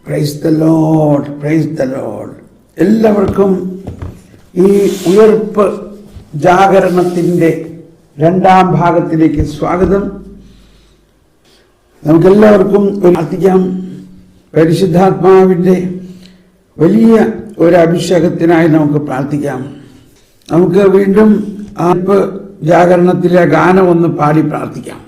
Price the Lord, praise the Lord. എല്ലാവർക്കും ഈ ഉയർപ്പ് ജാഗരണത്തിൻ്റെ രണ്ടാം ഭാഗത്തിലേക്ക് സ്വാഗതം. നമുക്കെല്ലാവർക്കും പ്രാർത്ഥിക്കാം. പരിശുദ്ധാത്മാവിൻ്റെ വലിയ ഒരു അഭിഷേകത്തിനായി നമുക്ക് പ്രാർത്ഥിക്കാം. നമുക്ക് വീണ്ടും ഉയർപ്പ് ജാഗരണത്തിലെ ഗാനം ഒന്ന് പാടി പ്രാർത്ഥിക്കാം.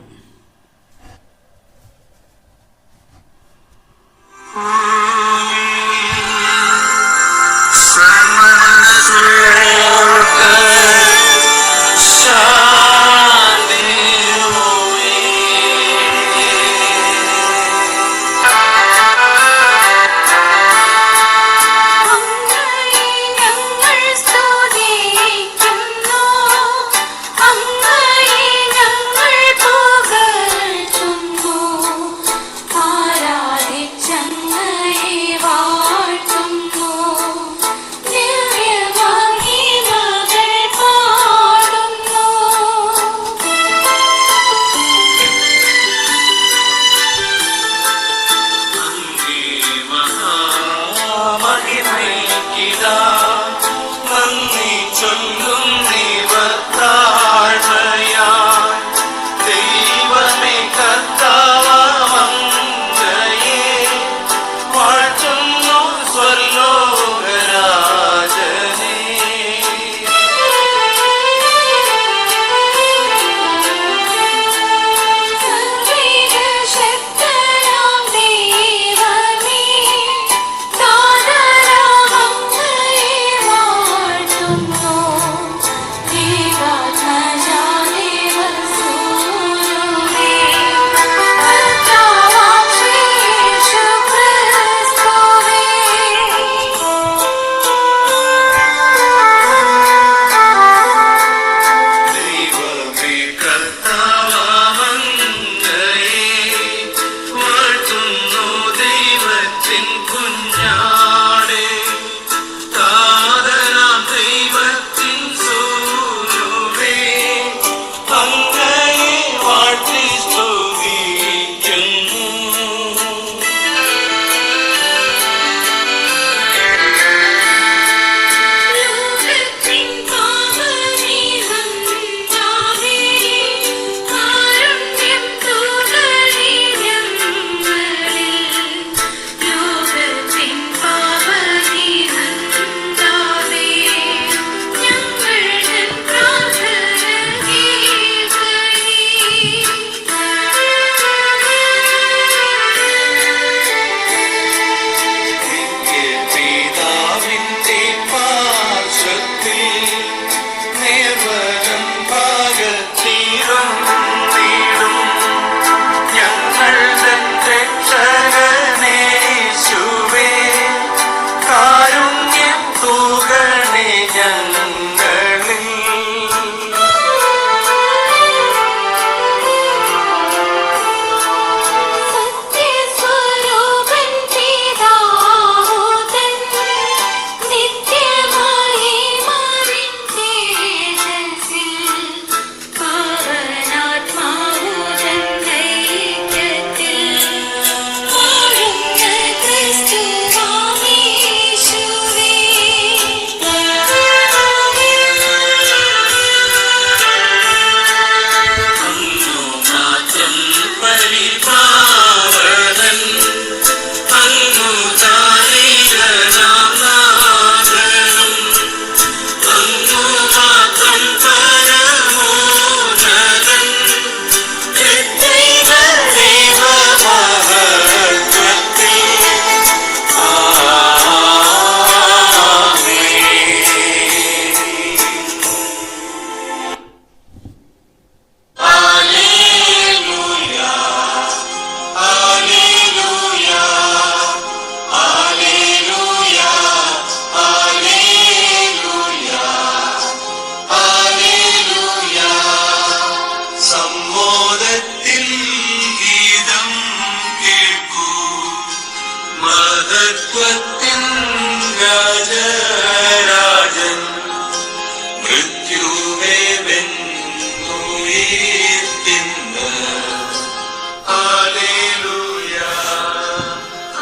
Hallelujah,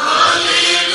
hallelujah.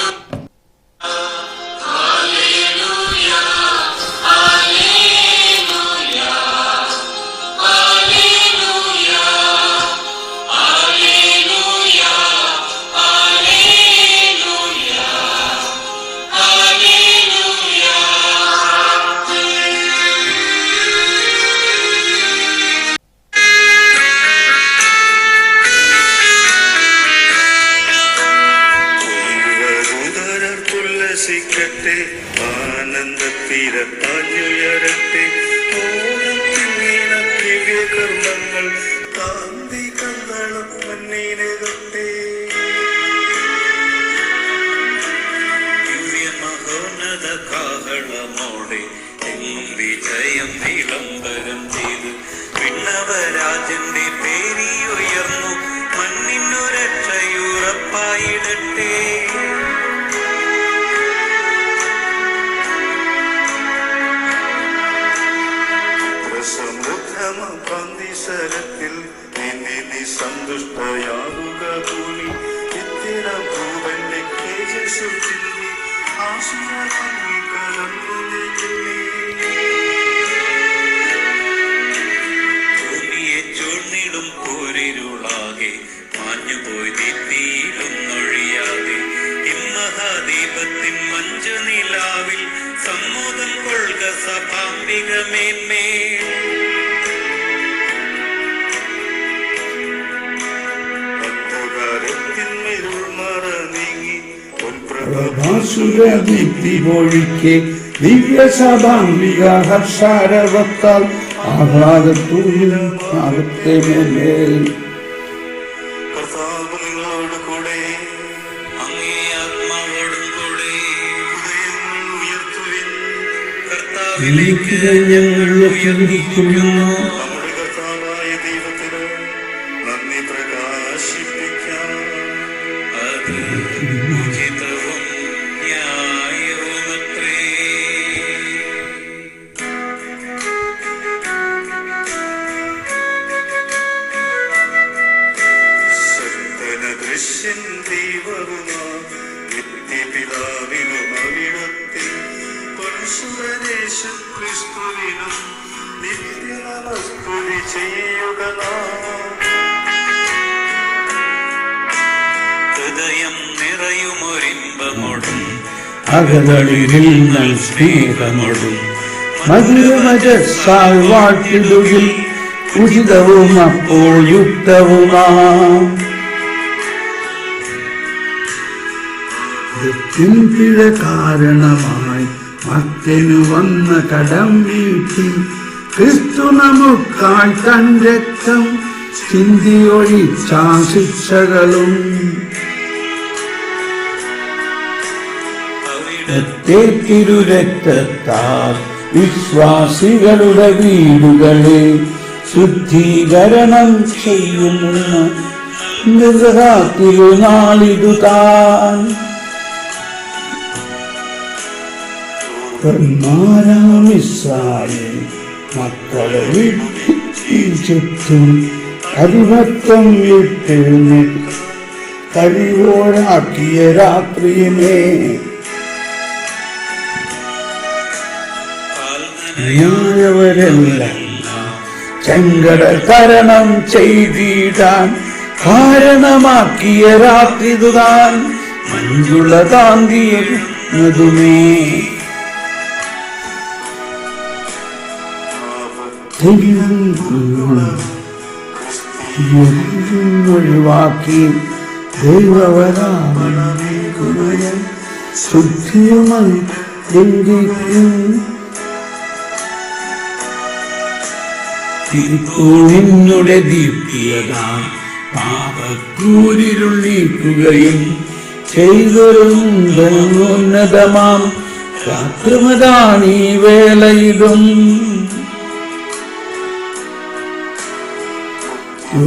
ഉയരട്ടെ, ആനന്ദത്തിരത്താഞ്ഞുയരട്ടെ, കർമ്മങ്ങൾ താന്തി കന്നളം മണ്ണിനെതൊട്ടെ. ദിവ്യമഹോന്നത കാഹളമോടെ എങ്ങും വിജയം വിളംബരം ചെയ്തു വിണ്ണവരാജന്റെ പേരിയുയർന്നു മണ്ണിനു രക്ഷയുറപ്പായിടട്ടെ. സന്തുഷ്ടയാകുക ഭൂമി ഇത്തിര ഭൂവന്റെ തേജസ്സു ചിന്തി ആശയ ഭൂമിയെ ചൂഴ്ന്നിടും പോരിരുളാകെ മാഞ്ഞുപോയി തീയിലൊന്നൊഴിയാതെ ഇമ്മഹാദീപത്തിൻ മഞ്ജുനിലാവിൽ സമ്മോദം കൊള്ളുക സഭാംബിക മേന്മേൽ. പ്രഭാസുരദീപ്തിമൊഴിക്കെ ദിവ്യസഭാംബിക ഹർഷാരവത്താൽ ആഹ്ലാദത്തൂരിത്തെ മേൽ. കർത്താവ് നിങ്ങളോട് കൂടെ, അങ്ങേ ആത്മാവോടും കൂടെ. ഹൃദയങ്ങൾ ഉയർത്തുവിൻ, കർത്താവിലേക്ക് ഞങ്ങൾ ഉയർന്നിരിക്കുന്നു. നമ്മുടെ കർത്താവായ ദൈവത്തിന് നന്ദി പ്രകാശിപ്പിക്കാം. അത് ഉചിതവും ന്യായവുമത്രേ. സന്തന ദൃശ്യൻ ദൈവവുമാ നിത്യപിതാവിനും അവിടത്തിൽ പരശുരദേശം ക്രിസ്തുവിനും നിത്യനമസ്തുതി ചെയ്യുക നാം. ഹൃദയം നിറയുമൊരിമ്പമൊടും അകതളിരിൽ നൽ സ്നേഹമൊടും മധുരമജസാൽ വാഴ്ത്തിടുകിൽ ഉചിതവും അപ്പോൾ യുക്തവുമാം. പിഴ കാരണമായി മർത്യനു വന്ന കടം വീട്ടി ക്രിസ്തു നമുക്കായി തൻ രക്തം ചിന്തിയൊഴിച്ച ശിക്ഷകളും തിരുരക്തത്താൽ വിശ്വാസികളുടെ വീടുകളെ ശുദ്ധീകരണം ചെയ്യുന്ന തിരുനാളിതു താൻ. ഇസ്രായേൽ മക്കളെ ചുറ്റും അരിമത്തം വിട്ടെഴുന്ന കഴിവോരാക്കിയ രാത്രിയിനെ ായവരെല്ലാം ചെങ്കട തരണം ചെയ്തിടാൻ കാരണമാക്കിയ രാത്രിതുതാൻ മഞ്ജുള താന്തിയതുമേ. ഒഴിവാക്കി ദൈവവരാമനെ ശുദ്ധിയുമായി ലംഘിക്കും. നിന്നുടെ ദീപ്തിയതാം പാപക്കൂരിരുൾ നീക്കുകയും ചെയ്തൊരുന്നതമാം രാത്രിമതാണീ വേളയിലും.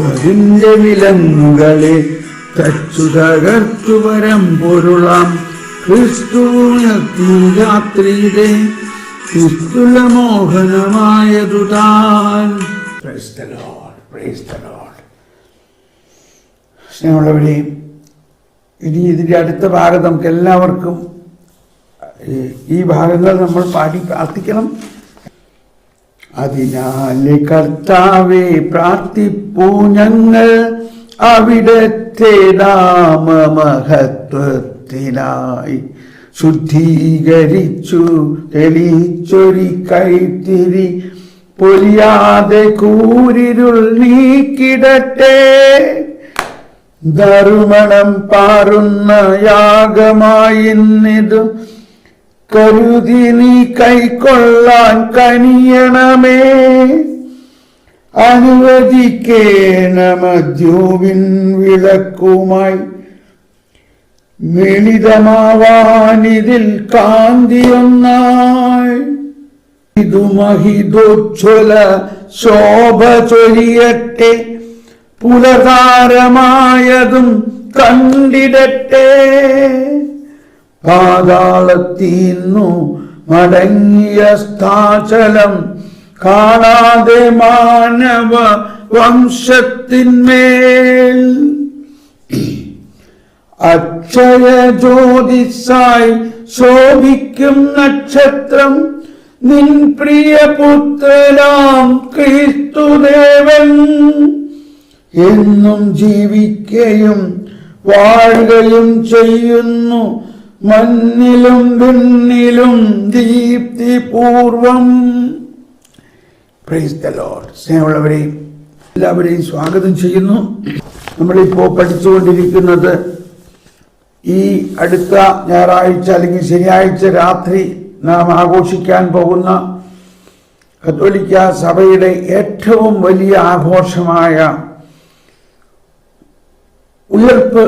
അതിന്റെ വിലങ്ങുകളെ തച്ചു തകർത്തു വരം പൊരുളാം ക്രിസ്തു രാത്രിയിലെ ക്രിസ്തുല മോഹനമായതു താൻ. സ്നേഹമുള്ളവരെ, ഇനി ഇതിന്റെ അടുത്ത ഭാഗം നമുക്ക് എല്ലാവർക്കും ഈ ഭാഗങ്ങൾ നമ്മൾ പാടി പ്രാർത്ഥിക്കണം. അതിനാലെ കർത്താവെ പ്രാർത്ഥിപ്പൂ ഞങ്ങൾ അവിടത്തെ നാമമഹത്വത്തിനായി ശുദ്ധീകരിച്ചു തെളിച്ചൊരി കൈത്തിരി പൊലിയാതെ കൂരിരുൾ നീക്കിടട്ടെ. ദറുമണം പാറുന്ന യാഗമായിന്നിതും കരുതി നീ കൈക്കൊള്ളാൻ കനിയണമേ. അനുവദിക്കേണമദ്യോവിൻ വിളക്കുമായി മിളിതമാവാനിതിൽ കാന്തിയൊന്നായി. ഇതു മഹിതോജ്വല ശോഭ ചൊരിയട്ടെ, പുലതാരമായതും കണ്ടിടട്ടെ. പാതാളത്തീന്നു മടങ്ങിയ സ്ഥാചലം കാണാതെ മാനവ വംശത്തിന്മേൽ അക്ഷയ ജ്യോതിസായി ശോഭിക്കും നക്ഷത്രം നിൻ പ്രിയപുത്രനാം ക്രിസ്തുദേവൻ. എന്നും ജീവിക്കുകയും വാഴുകയും ചെയ്യുന്നു, മണ്ണിലും വിണ്ണിലും ദീപ്തിപൂർവം. Praise the Lord. സ്നേഹമുള്ളവരെയും എല്ലാവരെയും സ്വാഗതം ചെയ്യുന്നു. നമ്മളിപ്പോൾ പഠിച്ചുകൊണ്ടിരിക്കുന്നത് ഈ അടുത്ത ഞായറാഴ്ച അല്ലെങ്കിൽ ശനിയാഴ്ച രാത്രി നാം ആഘോഷിക്കാൻ പോകുന്ന കത്തോലിക്ക സഭയുടെ ഏറ്റവും വലിയ ആഘോഷമായ ഉയർപ്പ്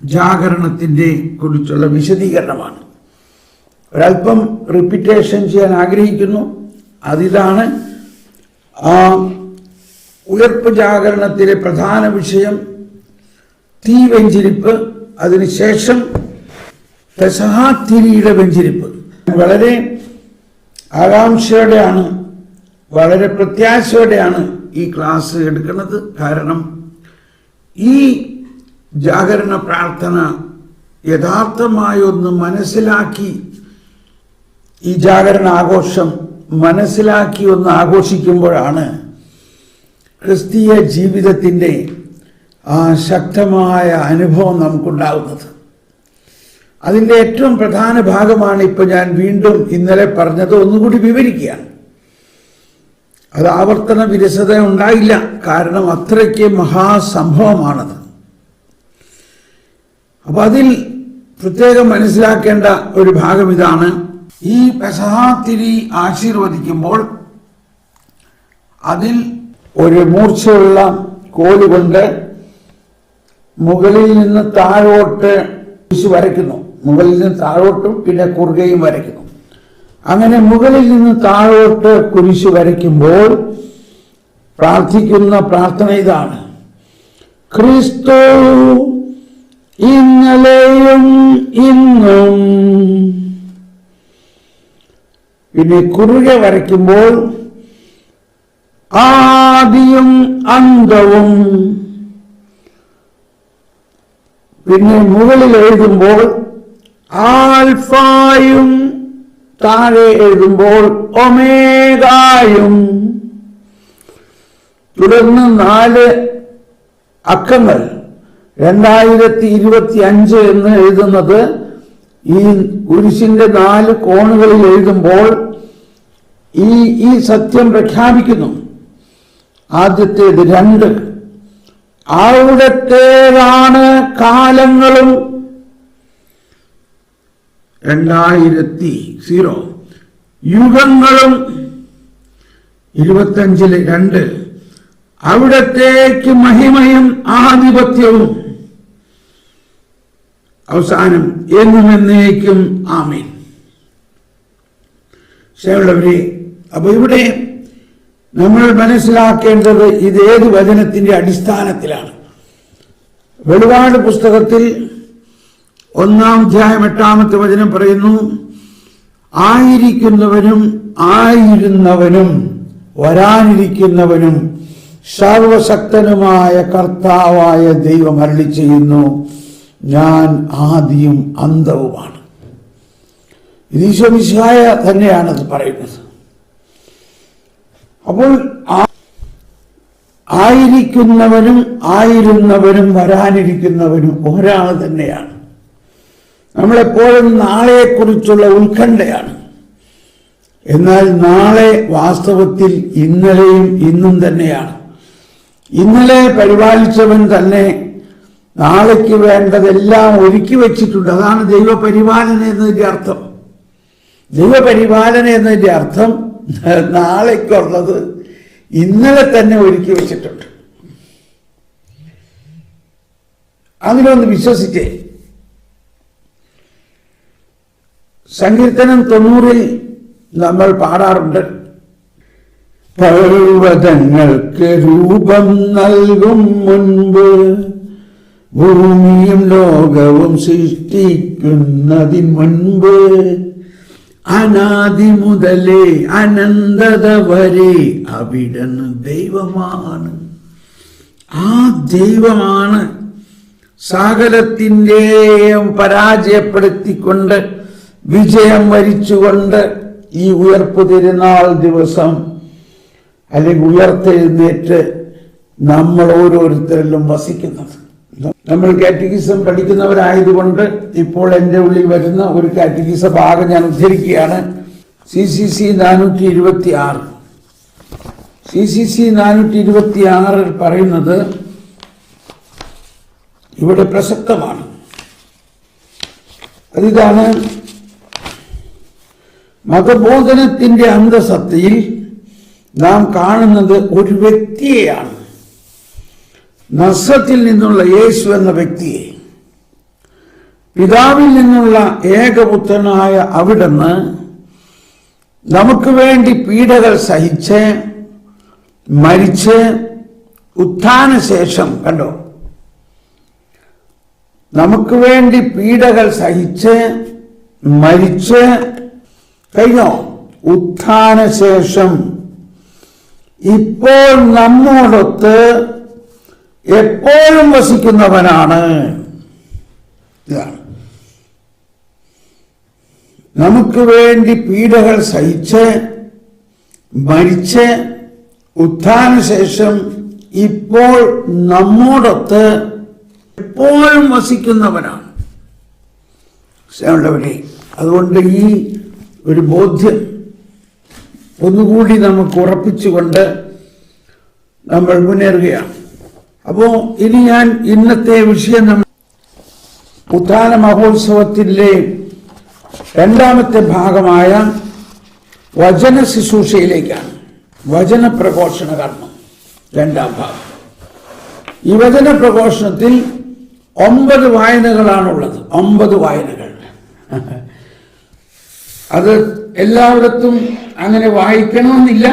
ജാഗരണത്തിൻ്റെ കുറിച്ചുള്ള വിശദീകരണമാണ്. ഒരല്പം റിപ്പീറ്റേഷൻ ചെയ്യാൻ ആഗ്രഹിക്കുന്നു. അതിലാണ് ആ ഉയർപ്പ് ജാഗരണത്തിലെ പ്രധാന വിഷയം തീ വെഞ്ചിരിപ്പ്, അതിനുശേഷം പെസഹാത്തിരിയുടെ വെഞ്ചിരിപ്പ്. വളരെ ആകാംക്ഷയോടെയാണ്, വളരെ പ്രത്യാശയോടെയാണ് ഈ ക്ലാസ് എടുക്കുന്നത്. കാരണം ഈ ജാഗരണ പ്രാർത്ഥന യഥാർത്ഥമായൊന്ന് മനസ്സിലാക്കി, ഈ ജാഗരണ ആഘോഷം മനസ്സിലാക്കി ഒന്ന് ആഘോഷിക്കുമ്പോഴാണ് ക്രിസ്തീയ ജീവിതത്തിൻ്റെ ആ ശക്തമായ അനുഭവം നമുക്കുണ്ടാകുന്നത്. അതിൻ്റെ ഏറ്റവും പ്രധാന ഭാഗമാണ് ഇപ്പോൾ ഞാൻ വീണ്ടും ഇന്നലെ പറഞ്ഞത് ഒന്നുകൂടി വിവരിക്കുകയാണ്. അത് ആവർത്തന വിരസത ഉണ്ടായില്ല, കാരണം അത്രയ്ക്ക് മഹാസംഭവമാണത്. അപ്പൊ അതിൽ പ്രത്യേകം മനസ്സിലാക്കേണ്ട ഒരു ഭാഗം ഇതാണ്. ഈ പെസഹാത്തിരി ആശീർവദിക്കുമ്പോൾ അതിൽ ഒരു മൂർച്ചയുള്ള കോലുകൊണ്ട് മുകളിൽ നിന്ന് താഴോട്ട് കുരിശ് വരയ്ക്കുന്നു. മുകളിൽ നിന്ന് താഴോട്ടും പിന്നെ കുറുകയും വരയ്ക്കുന്നു. അങ്ങനെ മുകളിൽ നിന്ന് താഴോട്ട് കുരിശ് വരയ്ക്കുമ്പോൾ പ്രാർത്ഥിക്കുന്ന പ്രാർത്ഥന ഇതാണ്: ക്രിസ്തു ഇന്നലെയും ഇന്നും. പിന്നെ കുറുകെ വരയ്ക്കുമ്പോൾ ആദിയും അന്തവും. പിന്നെ മുകളിൽ എഴുതുമ്പോൾ ആൽഫായും, താഴെ എഴുതുമ്പോൾ ഒമേഗായും. തുടർന്ന് 4 അക്കങ്ങൾ 2025 എന്ന് എഴുതുന്നത് ഈ കുരിശിന്റെ 4 കോണുകളിൽ എഴുതുമ്പോൾ ഈ സത്യം പ്രഖ്യാപിക്കുന്നു. ആദ്യത്തേത് 2, അവിടത്തേതാണ് കാലങ്ങളും. 2000 യുഗങ്ങളും. 25 2, അവിടത്തേക്ക് മഹിമയും ആധിപത്യവും. അവസാനം എന്നും എന്നേക്കും ആമേൻ. സ്നേഹമുള്ളവരെ, അപ്പൊ ഇവിടെ നമ്മൾ മനസ്സിലാക്കേണ്ടത് ഇത് ഏത് വചനത്തിന്റെ അടിസ്ഥാനത്തിലാണ്. വെളിപാട് പുസ്തകത്തിൽ 1-ാം അധ്യായം 8-ാമത്തെ വചനം പറയുന്നു: ആയിരിക്കുന്നവനും ആയിരുന്നവനും വരാനിരിക്കുന്നവനും സർവശക്തനുമായ കർത്താവായ ദൈവം അരുളി ചെയ്യുന്നു, ഞാൻ ആദിയും അന്തവുമാണ്. ഈശോ മിശിഹായ തന്നെയാണത് പറയുന്നത്. അപ്പോൾ ആയിരിക്കുന്നവനും ആയിരുന്നവനും വരാനിരിക്കുന്നവനും ഒരാൾ തന്നെയാണ്. നമ്മളെപ്പോഴും നാളെയെക്കുറിച്ചുള്ള ഉത്കണ്ഠയാണ്. എന്നാൽ നാളെ വാസ്തവത്തിൽ ഇന്നലെയും ഇന്നും തന്നെയാണ്. ഇന്നലെ പരിപാലിച്ചവൻ തന്നെ നാളേക്ക് വേണ്ടതെല്ലാം ഒരുക്കി വെച്ചിട്ടുണ്ട്. അതാണ് ദൈവപരിപാലന എന്നതിന്റെ അർത്ഥം. ദൈവപരിപാലന എന്നതിൻ്റെ അർത്ഥം നാളേക്കുള്ളത് ഇന്നലെ തന്നെ ഒരുക്കി വെച്ചിട്ടുണ്ട്. അതിലൊന്ന് വിശ്വസിച്ചേ. സങ്കീർത്തനം 90 നമ്മൾ പാടാറുണ്ട്, പർവ്വതങ്ങൾക്ക് രൂപം നൽകും മുൻപ് ഭൂമിയും ലോകവും സൃഷ്ടിക്കുന്നതിന് മുൻപ് അനാദി മുതലേ അനന്തത വരെ അവിടുന്ന് ദൈവമാണ്. ആ ദൈവമാണ് സകലത്തിൻ്റെയും പരാജയപ്പെടുത്തിക്കൊണ്ട് വിജയം വരിച്ചുകൊണ്ട് ഈ ഉയർപ്പ് തിരുനാൾ ദിവസം അല്ലെങ്കിൽ ഉയർത്തെഴുന്നേറ്റ് നമ്മൾ ഓരോരുത്തരിലും വസിക്കുന്നത്. നമ്മൾ കാറ്റഗിസം പഠിക്കുന്നവരായതുകൊണ്ട് ഇപ്പോൾ എൻ്റെ ഉള്ളിൽ വരുന്ന ഒരു കാറ്റഗിസ ഭാഗം ഞാൻ ഉദ്ധരിക്കുകയാണ്. CCC 426 CCC 426 പറയുന്നത് ഇവിടെ പ്രസക്തമാണ്. അതിതാണ്, മതബോധനത്തിന്റെ അന്തസത്തയിൽ നാം കാണുന്നത് ഒരു വ്യക്തിയെയാണ്, നസ്രത്തിൽ നിന്നുള്ള യേശു എന്ന വ്യക്തിയെ. പിതാവിൽ നിന്നുള്ള ഏകപുത്രനായ അവിടുന്ന് നമുക്ക് വേണ്ടി പീഡകൾ സഹിച്ച് മരിച്ച് ഉത്ഥാനശേഷം, കണ്ടോ, നമുക്ക് വേണ്ടി പീഡകൾ സഹിച്ച് മരിച്ച് കഴിഞ്ഞോ, ഉത്ഥാനശേഷം ഇപ്പോൾ നമ്മോടൊത്ത് എപ്പോഴും വസിക്കുന്നവനാണ്. ഇതാണ്, നമുക്ക് വേണ്ടി പീഡകൾ സഹിച്ച് മരിച്ച് ഉത്ഥാനശേഷം ഇപ്പോൾ നമ്മോടൊത്ത് എപ്പോഴും വസിക്കുന്നവനാണ്. അതുകൊണ്ട് ഈ ഒരു ബോധ്യം ഒന്നുകൂടി നമുക്ക് ഉറപ്പിച്ചുകൊണ്ട് നമ്മൾ മുന്നേറുകയാണ്. അപ്പോൾ ഇനി ഞാൻ ഇന്നത്തെ വിഷയം ഉത്ഥാന മഹോത്സവത്തിലെ രണ്ടാമത്തെ ഭാഗമായ വചന ശുശ്രൂഷയിലേക്കാണ്. വചന പ്രഘോഷണ കർമ്മം രണ്ടാം ഭാഗം. ഈ വചന പ്രഘോഷണത്തിൽ 9 വായനകളാണുള്ളത്. 9 വായനകൾ. അത് എല്ലായിടത്തും അങ്ങനെ വായിക്കണമെന്നില്ല.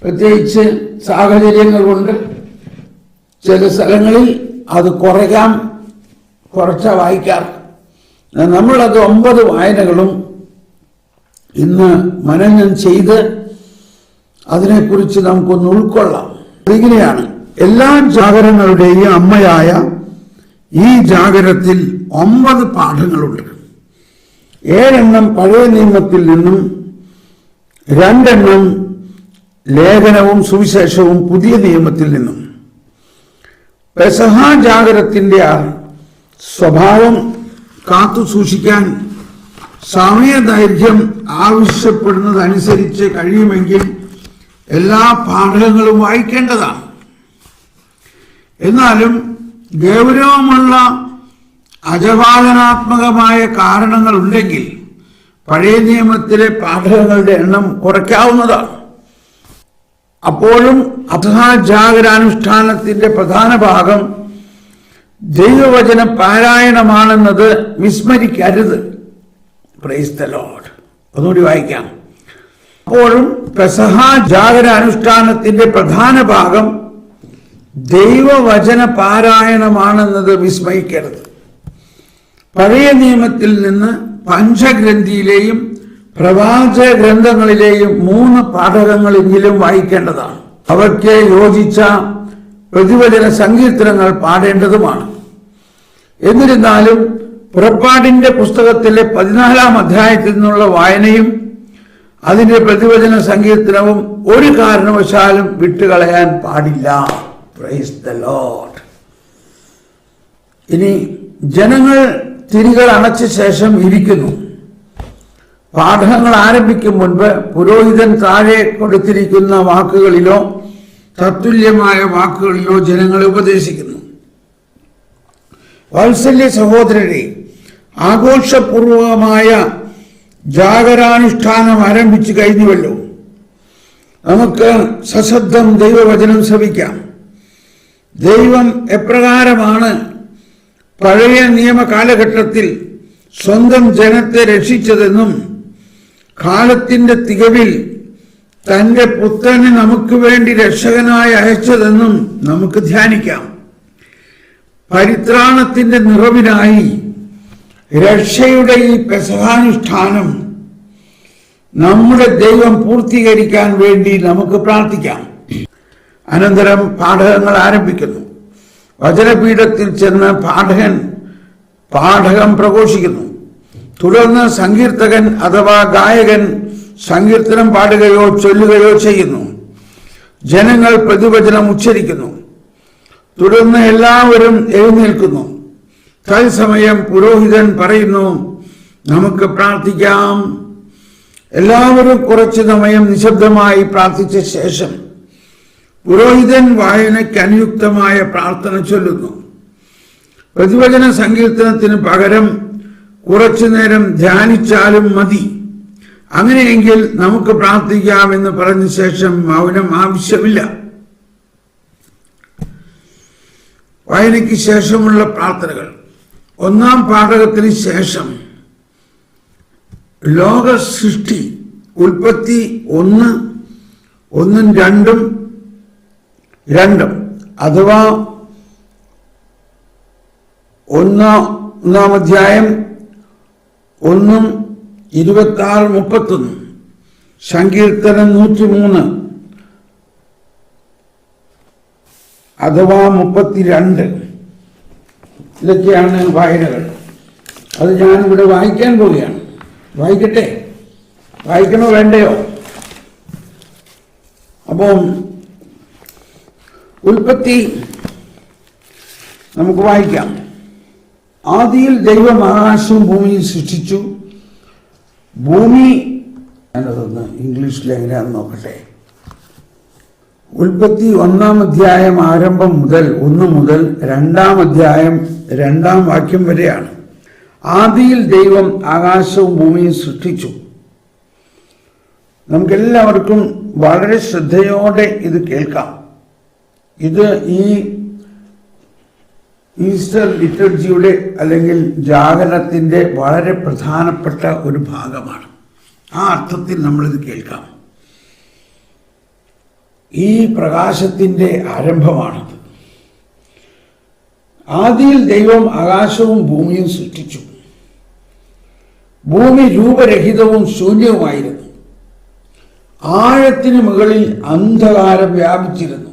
പ്രത്യേകിച്ച് സാഹചര്യങ്ങൾ കൊണ്ട് ചില സ്ഥലങ്ങളിൽ അത് കുറച്ചാ വായിക്കാറ്. നമ്മളത് 9 വായനകളും ഇന്ന് മനനം ചെയ്ത് അതിനെക്കുറിച്ച് നമുക്കൊന്ന് ഉൾക്കൊള്ളാം. അതിങ്ങനെയാണ്, എല്ലാ ജാഗരങ്ങളുടെയും അമ്മയായ ഈ ജാഗരത്തിൽ 9 പാഠങ്ങളുണ്ട്. 7 പഴയ നിയമത്തിൽ നിന്നും, 2 ലേഖനവും സുവിശേഷവും പുതിയ നിയമത്തിൽ നിന്നും. പെസഹ ജാഗരത്തിന്റെ സ്വഭാവം കാത്തു സൂക്ഷിക്കാൻ സമയദൈർഘ്യം ആവശ്യപ്പെടുന്നതനുസരിച്ച് കഴിയുമെങ്കിൽ എല്ലാ പാഠങ്ങളും വായിക്കേണ്ടതാണ്. എന്നാലും ഗൗരവമുള്ള അജപാലനാത്മകമായ കാരണങ്ങൾ ഉണ്ടെങ്കിൽ പഴയ നിയമത്തിലെ പാഠങ്ങളുടെ എണ്ണം കുറയ്ക്കാവുന്നതാണ്. അപ്പോഴും ജാഗരാനുഷ്ഠാനത്തിന്റെ പ്രധാന ഭാഗം ദൈവവചന പാരായണമാണെന്നത് വിസ്മരിക്കരുത്. Praise the Lord. ഒന്നുകൂടി വായിക്കാം. അപ്പോഴും പെസഹ ജാഗരാനുഷ്ഠാനത്തിന്റെ പ്രധാന ഭാഗം ദൈവവചന പാരായണമാണെന്നത് വിസ്മയിക്കരുത്. പഴയ നിയമത്തിൽ നിന്ന് പഞ്ചഗ്രന്ഥിയിലെയും പ്രവാചക ഗ്രന്ഥങ്ങളിലെയും 3 പാഠകങ്ങളെങ്കിലും വായിക്കേണ്ടതാണ്. അവർക്ക് യോജിച്ച പ്രതിവചന സങ്കീർത്തനങ്ങൾ പാടേണ്ടതുമാണ്. എന്നിരുന്നാലും പുറപ്പാടിന്റെ പുസ്തകത്തിലെ 14-ാം അധ്യായത്തിൽ നിന്നുള്ള വായനയും അതിന്റെ പ്രതിവചന സങ്കീർത്തനവും ഒരു കാരണവശാലും വിട്ടുകളയാൻ പാടില്ല. Price the Lord. ഇനി ജനങ്ങൾ തിരികൾ അണച്ച ശേഷം ഇരിക്കുന്നു. പാഠങ്ങൾ ആരംഭിക്കും മുൻപ് പുരോഹിതൻ താഴെ കൊടുത്തിരിക്കുന്ന വാക്കുകളിലോ തത്തുല്യമായ വാക്കുകളിലോ ജനങ്ങളെ ഉപദേശിക്കുന്നു. വാത്സല്യ സഹോദരരെ, ആഘോഷപൂർവമായ ജാഗരാനുഷ്ഠാനം ആരംഭിച്ചു കഴിഞ്ഞുവല്ലോ. നമുക്ക് സശബ്ദം ദൈവവചനം ശ്രവിക്കാം. ദൈവം എപ്രകാരമാണ് പഴയ നിയമ കാലഘട്ടത്തിൽ സ്വന്തം ജനത്തെ രക്ഷിച്ചതെന്നും കാലത്തിന്റെ തികവിൽ തന്റെ പുത്രനെ നമുക്ക് വേണ്ടി രക്ഷകനായി അയച്ചതെന്നും നമുക്ക് ധ്യാനിക്കാം. പരിത്രാണത്തിന്റെ നിറവിനായി രക്ഷയുടെ ഈ പെസഹാനുഷ്ഠാനം നമ്മുടെ ദൈവം പൂർത്തീകരിക്കാൻ വേണ്ടി നമുക്ക് പ്രാർത്ഥിക്കാം. അനന്തരം പാഠകങ്ങൾ ആരംഭിക്കുന്നു. വചനപീഠത്തിൽ ചെന്ന് പാഠകം പ്രഘോഷിക്കുന്നു. തുടർന്ന് സങ്കീർത്തകൻ അഥവാ ഗായകൻ സങ്കീർത്തനം പാടുകയോ ചൊല്ലുകയോ ചെയ്യുന്നു. ജനങ്ങൾ പ്രതിവചനം ഉച്ചരിക്കുന്നു. തുടർന്ന് എല്ലാവരും എഴുന്നേൽക്കുന്നു. തത്സമയം പുരോഹിതൻ പറയുന്നു, നമുക്ക് പ്രാർത്ഥിക്കാം. എല്ലാവരും കുറച്ചു സമയം നിശബ്ദമായി പ്രാർത്ഥിച്ച ശേഷം പുരോഹിതൻ വായനയ്ക്ക് അനുയുക്തമായ പ്രാർത്ഥന ചൊല്ലുന്നു. പ്രതിവചന സങ്കീർത്തനത്തിന് പകരം കുറച്ചു നേരം ധ്യാനിച്ചാലും മതി. അങ്ങനെയെങ്കിൽ നമുക്ക് പ്രാർത്ഥിക്കാമെന്ന് പറഞ്ഞ ശേഷം മൗനം ആവശ്യമില്ല. വായനയ്ക്ക് ശേഷമുള്ള പ്രാർത്ഥനകൾ. ഒന്നാം പാഠകത്തിന് ശേഷം ലോക സൃഷ്ടി, ഉൽപ്പത്തി 1:1-2 അഥവാ 1-ാം അധ്യായം 1:26-31, സങ്കീർത്തനം 103 അഥവാ 32. ഇതൊക്കെയാണ് വായനകൾ. അത് ഞാനിവിടെ വായിക്കാൻ പോവുകയാണ്. വായിക്കട്ടെ? വായിക്കണോ വേണ്ടയോ? അപ്പം ഉൽപ്പത്തി നമുക്ക് വായിക്കാം. ആദിയിൽ ദൈവം ആകാശവും ഭൂമിയും സൃഷ്ടിച്ചു. ഭൂമി, ഞാനതൊന്ന് ഇംഗ്ലീഷിൽ എങ്ങനെയാണെന്ന് നോക്കട്ടെ. ഉൽപ്പത്തി 1-ാം അധ്യായം ആരംഭം മുതൽ 1 മുതൽ 2-ാം അധ്യായം 2-ാം വാക്യം വരെയാണ്. ആദിയിൽ ദൈവം ആകാശവും ഭൂമിയും സൃഷ്ടിച്ചു. നമുക്കെല്ലാവർക്കും വളരെ ശ്രദ്ധയോടെ ഇത് കേൾക്കാം. ഇത് ഈ ഈസ്റ്റർ ലിറ്റർജിയുടെ അല്ലെങ്കിൽ ജാഗരണത്തിന്റെ വളരെ പ്രധാനപ്പെട്ട ഒരു ഭാഗമാണ്. ആ അർത്ഥത്തിൽ നമ്മളിത് കേൾക്കാം. ഈ പ്രകാശത്തിന്റെ ആരംഭമാണത്. ആദിയിൽ ദൈവം ആകാശവും ഭൂമിയും സൃഷ്ടിച്ചു. ഭൂമി രൂപരഹിതവും ശൂന്യവുമായിരുന്നു. ആഴത്തിന് മുകളിൽ അന്ധകാരം വ്യാപിച്ചിരുന്നു.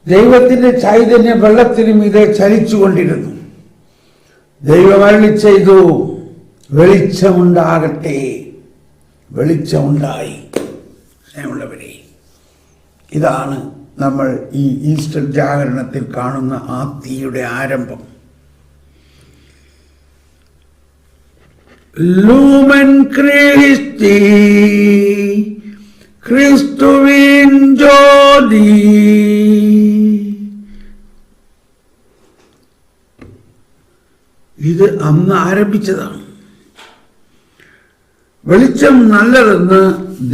ദൈവത്തിന്റെ ചൈതന്യം വെള്ളത്തിന് മീതെ ചലിച്ചുകൊണ്ടിരുന്നു. ദൈവം അരുളി ചെയ്തു, വെളിച്ചമുണ്ടാകട്ടെ. വെളിച്ചമുണ്ടായി. സ്നേഹമുള്ളവരെ, ഇതാണ് നമ്മൾ ഈ ഈസ്റ്റർ ജാഗരണത്തിൽ കാണുന്ന ആ തീയുടെ ആരംഭം. ലൂമൻ ക്രിസ്റ്റി, ക്രിസ്തുവിൻ ജ്യോതി. ഇത് അന്ന് ആരംഭിച്ചതാണ്. വെളിച്ചം നല്ലതെന്ന്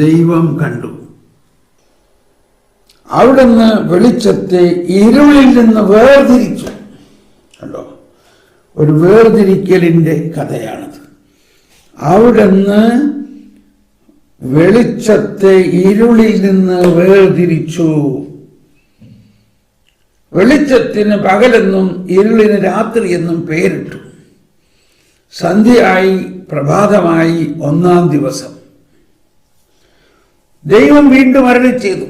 ദൈവം കണ്ടു. അവിടുന്ന് വെളിച്ചത്തെ ഇരുളിൽ നിന്ന് വേർതിരിച്ചു. കണ്ടോ, ഒരു വേർതിരിക്കലിന്റെ കഥയാണത്. അവിടുന്ന് വെളിച്ചത്തെ ഇരുളിൽ നിന്ന് വേർതിരിച്ചു. വെളിച്ചത്തിന് പകലെന്നും ഇരുളിന് രാത്രിയെന്നും പേരിട്ടു. സന്ധ്യയായി, പ്രഭാതമായി, 1-ാം ദിവസം. ദൈവം വീണ്ടും അരുളി ചെയ്തു,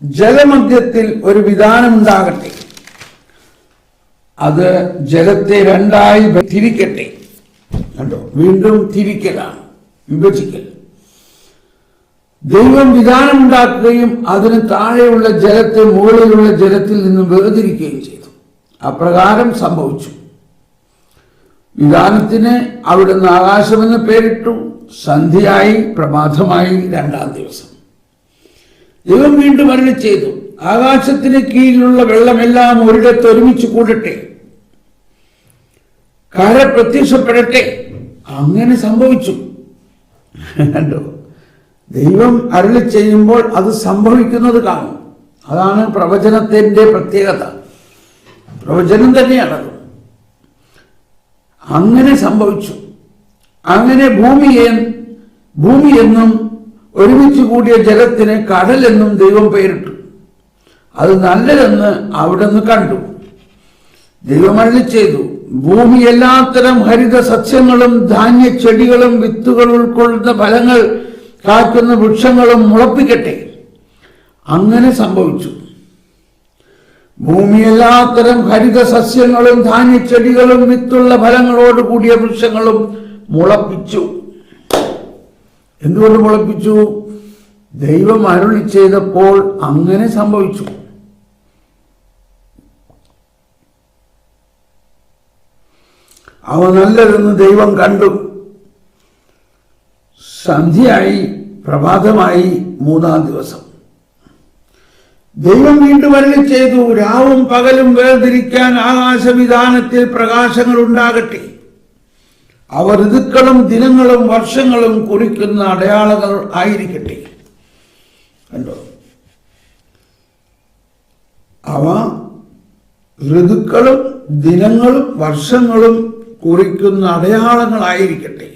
ജലമധ്യത്തിൽ ഒരു വിധാനമുണ്ടാകട്ടെ. അത് ജലത്തെ 2ആയി തിരിക്കട്ടെ. കണ്ടോ, വീണ്ടും തിരിക്കലാണ്, വിഭജിക്കൽ. ദൈവം വിധാനമുണ്ടാക്കുകയും അതിന് താഴെയുള്ള ജലത്തെ മുകളിലുള്ള ജലത്തിൽ നിന്നും വേർതിരിക്കുകയും ചെയ്തു. അപ്രകാരം സംഭവിച്ചു. വിധാനത്തിന് അവിടുന്ന് ആകാശമെന്ന് പേരിട്ടു. സന്ധ്യയായി, പ്രഭാതമായി, 2-ാം ദിവസം. ദൈവം വീണ്ടും അരുളി ചെയ്തു, ആകാശത്തിന് കീഴിലുള്ള വെള്ളമെല്ലാം ഒരിടത്ത് ഒരുമിച്ച് കൂടട്ടെ. കര പ്രത്യക്ഷപ്പെടട്ടെ. അങ്ങനെ സംഭവിച്ചു. കണ്ടോ? ദൈവം അരുളി ചെയ്യുമ്പോൾ അത് സംഭവിക്കുന്നത് കാണും. അതാണ് പ്രവചനത്തിൻ്റെ പ്രത്യേകത. പ്രവചനം തന്നെയാണത്. അങ്ങനെ സംഭവിച്ചു. അങ്ങനെ ഭൂമിയെന്നും ഒരുമിച്ച് കൂടിയ ജലത്തിന് കടലെന്നും ദൈവം പേരിട്ടു. അത് നല്ലതെന്ന് അവിടുന്ന് കണ്ടു. ദൈവം അരുളി ചെയ്തു, ഭൂമി എല്ലാത്തരം ഹരിത സസ്യങ്ങളും ധാന്യച്ചെടികളും വിത്തുകൾ ഉൾക്കൊള്ളുന്ന ഫലങ്ങൾ കാക്കുന്ന വൃക്ഷങ്ങളും മുളപ്പിക്കട്ടെ. അങ്ങനെ സംഭവിച്ചു. ഭൂമി എല്ലാത്തരം ഹരിത സസ്യങ്ങളും ധാന്യച്ചെടികളും വിത്തുള്ള ഫലങ്ങളോട് കൂടിയ വൃക്ഷങ്ങളും മുളപ്പിച്ചു. എന്തുകൊണ്ട് മുളപ്പിച്ചു? ദൈവം അരുളി ചെയ്തപ്പോൾ അങ്ങനെ സംഭവിച്ചു. അവ നല്ലതെന്ന് ദൈവം കണ്ടു. സന്ധ്യയായി, പ്രഭാതമായി, 3-ാം ദിവസം. ദൈവം വീണ്ടും അരുളി ചെയ്തു, രാവും പകലും വേർതിരിക്കാൻ ആകാശവിധാനത്തിൽ പ്രകാശങ്ങൾ ഉണ്ടാകട്ടെ. അവ ഋതുക്കളും ദിനങ്ങളും വർഷങ്ങളും കുറിക്കുന്ന അടയാളങ്ങൾ ആയിരിക്കട്ടെ. കണ്ടോ? അവ ഋതുക്കളും ദിനങ്ങളും വർഷങ്ങളും കുറിക്കുന്ന അടയാളങ്ങളായിരിക്കട്ടെ.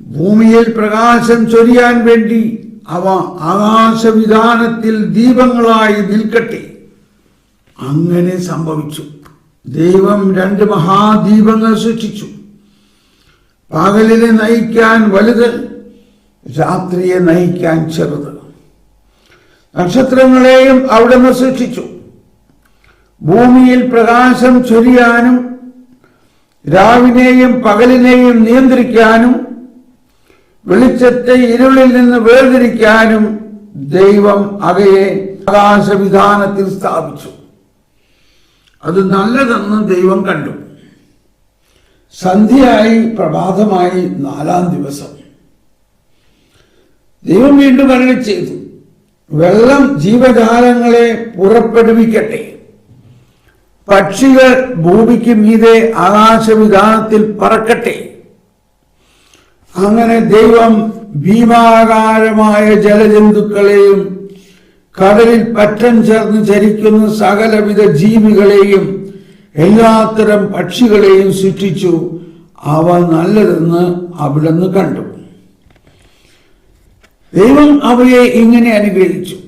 ഭൂമിയിൽ പ്രകാശം ചൊരിയാൻ വേണ്ടി അവ ആകാശവിധാനത്തിൽ ദീപങ്ങളായി നിൽക്കട്ടെ. അങ്ങനെ സംഭവിച്ചു. ദൈവം 2 മഹാദീപങ്ങൾ സൃഷ്ടിച്ചു. പകലിനെ നയിക്കാൻ വലുത്, രാത്രിയെ നയിക്കാൻ ചെറുത്. നക്ഷത്രങ്ങളെയും അവിടുന്ന് സൃഷ്ടിച്ചു. ഭൂമിയിൽ പ്രകാശം ചൊരിയാനും രാവിനെയും പകലിനെയും നിയന്ത്രിക്കാനും വെളിച്ചത്തെ ഇരുളിൽ നിന്ന് വേർതിരിക്കാനും ദൈവം അവയെ ആകാശവിധാനത്തിൽ സ്ഥാപിച്ചു. അത് നല്ലതെന്ന് ദൈവം കണ്ടു. സന്ധ്യയായി, പ്രഭാതമായി, 4-ാം ദിവസം. ദൈവം വീണ്ടും അരുളി ചെയ്തു, വെള്ളം ജീവജാലങ്ങളെ പുറപ്പെടുവിക്കട്ടെ. പക്ഷികൾ ഭൂമിക്ക് മീതെ ആകാശവിധാനത്തിൽ പറക്കട്ടെ. അങ്ങനെ ദൈവം ഭീമാകാരമായ ജലജന്തുക്കളെയും കടലിൽ പറ്റം ചേർന്ന് ചരിക്കുന്ന സകലവിധ ജീവികളെയും എല്ലാത്തരം പക്ഷികളെയും സൃഷ്ടിച്ചു. അവ നല്ലതെന്ന് അവിടുന്ന് കണ്ടു. ദൈവം അവയെ ഇങ്ങനെ അനുഗ്രഹിച്ചു,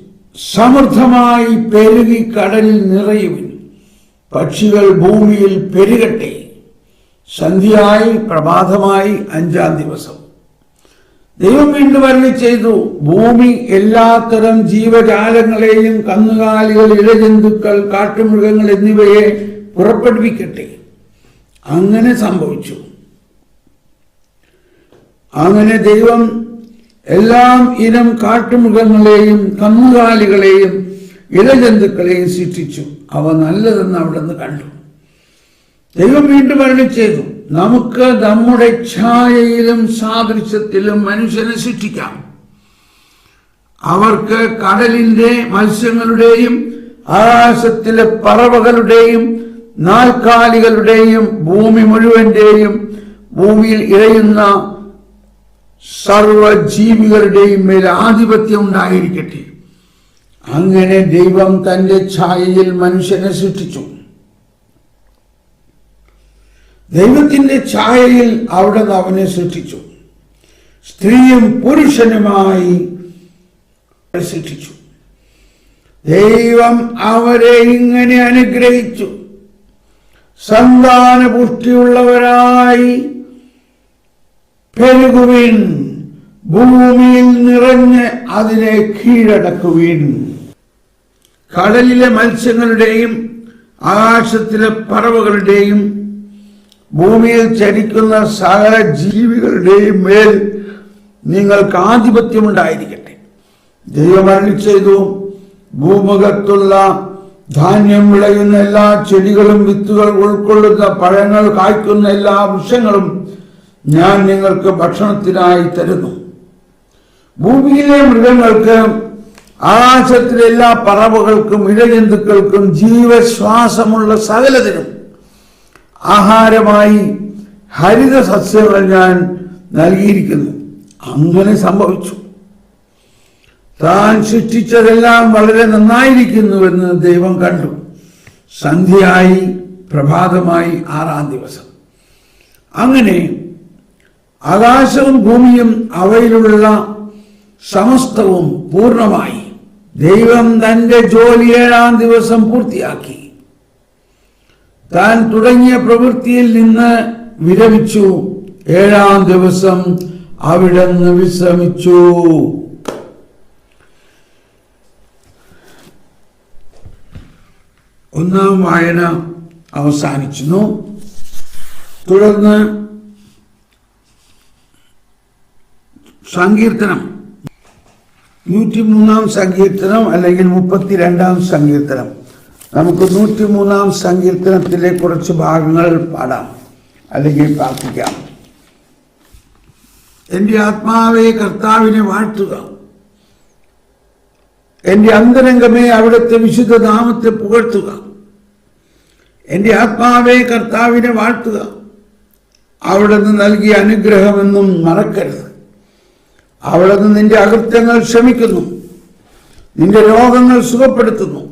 സമൃദ്ധമായി പെരുകി കടലിൽ നിറയുവിൻ. പക്ഷികൾ ഭൂമിയിൽ പെരുകട്ടെ. സന്ധ്യയായി, പ്രഭാതമായി, 5-ാം ദിവസം. ദൈവം വീണ്ടും അരുളി ചെയ്തു, ഭൂമി എല്ലാത്തരം ജീവജാലങ്ങളെയും കന്നുകാലികൾ, ഇഴജന്തുക്കൾ, കാട്ടുമൃഗങ്ങൾ എന്നിവയെ പുറപ്പെടുവിക്കട്ടെ. അങ്ങനെ സംഭവിച്ചു. അങ്ങനെ ദൈവം എല്ലാം ഇനം കാട്ടുമൃഗങ്ങളെയും കന്നുകാലികളെയും ഇഴജന്തുക്കളെയും സൃഷ്ടിച്ചു. അവ നല്ലതെന്ന് അവിടുന്ന് കണ്ടു. ദൈവം വീണ്ടും അരുളി ചെയ്തു, നമുക്ക് നമ്മുടെ ഛായയിലും സാദൃശ്യത്തിലും മനുഷ്യനെ സൃഷ്ടിക്കാം. അവർക്ക് കടലിന്റെ മത്സ്യങ്ങളുടെയും ആകാശത്തിലെ പറവകളുടെയും നാൽക്കാലികളുടെയും ഭൂമി മുഴുവന്റെയും ഭൂമിയിൽ ഇഴയുന്ന സർവജീവികളുടെയും മേൽ ആധിപത്യം ഉണ്ടായിരിക്കട്ടെ. അങ്ങനെ ദൈവം തന്റെ ഛായയിൽ മനുഷ്യനെ സൃഷ്ടിച്ചു. ദൈവത്തിന്റെ ഛായയിൽ അവിടുന്ന് അവനെ സൃഷ്ടിച്ചു. സ്ത്രീയും പുരുഷനുമായി സൃഷ്ടിച്ചു. ദൈവം അവരെ ഇങ്ങനെ അനുഗ്രഹിച്ചു, സന്താന പുഷ്ടിയുള്ളവരായി പെരുകുവിൻ, ഭൂമിയിൽ നിറഞ്ഞ് അതിനെ കീഴടക്കുവിൻ. കടലിലെ മത്സ്യങ്ങളുടെയും ആകാശത്തിലെ പറവകളുടെയും ഭൂമിയിൽ ചരിക്കുന്ന സകല ജീവികളുടെയും മേൽ നിങ്ങൾക്ക് ആധിപത്യമുണ്ടായിരിക്കട്ടെ. ദൈവം അരുളി ചെയ്തു, ഭൂമുഖത്തുള്ള ധാന്യം വിളയുന്ന എല്ലാ ചെടികളും വിത്തുകൾ ഉൾക്കൊള്ളുന്ന പഴങ്ങൾ കായ്ക്കുന്ന എല്ലാ വൃക്ഷങ്ങളും ഞാൻ നിങ്ങൾക്ക് ഭക്ഷണത്തിനായി തരുന്നു. ഭൂമിയിലെ മൃഗങ്ങൾക്ക്, ആകാശത്തിലെ എല്ലാ പറവകൾക്കും, ഇഴജന്തുക്കൾക്കും, ജീവശ്വാസമുള്ള സകലതിനും ആഹാരമായി ഹരിത സസ്യങ്ങൾ ഞാൻ നൽകിയിരിക്കുന്നു. അങ്ങനെ സംഭവിച്ചു. താൻ സൃഷ്ടിച്ചതെല്ലാം വളരെ നന്നായിരിക്കുന്നുവെന്ന് ദൈവം കണ്ടു. സന്ധ്യയായി, പ്രഭാതമായി, 6-ാം ദിവസം. അങ്ങനെ ആകാശവും ഭൂമിയും അവയിലുള്ള സമസ്തവും പൂർണ്ണമായി. ദൈവം തന്റെ ജോലി 7-ാം ദിവസം പൂർത്തിയാക്കി. താൻ തുടങ്ങിയ പ്രവൃത്തിയിൽ നിന്ന് വിരമിച്ചു. 7-ാം ദിവസം അവിടുന്ന് വിശ്രമിച്ചു. ഒന്നാം വായന അവസാനിച്ചു. തുടർന്ന് സങ്കീർത്തനം, 103-ാം സങ്കീർത്തനം അല്ലെങ്കിൽ 32-ാം സങ്കീർത്തനം. നമുക്ക് 103-ാം സങ്കീർത്തനത്തിലെ കുറച്ച് ഭാഗങ്ങൾ പാടാം അല്ലെങ്കിൽ പ്രാർത്ഥിക്കാം. എൻ്റെ ആത്മാവേ കർത്താവിനെ വാഴ്ത്തുക, എൻ്റെ അന്തരംഗമേ അവിടുത്തെ വിശുദ്ധ നാമത്തെ പുകഴ്ത്തുക. എൻ്റെ ആത്മാവേ കർത്താവിനെ വാഴ്ത്തുക, അവിടുന്ന് നൽകിയ അനുഗ്രഹമെന്നും മറക്കരുത്. അവിടുന്ന് നിന്റെ അകൃത്യങ്ങൾ ക്ഷമിക്കുന്നു, നിന്റെ രോഗങ്ങൾ സുഖപ്പെടുത്തുന്നു.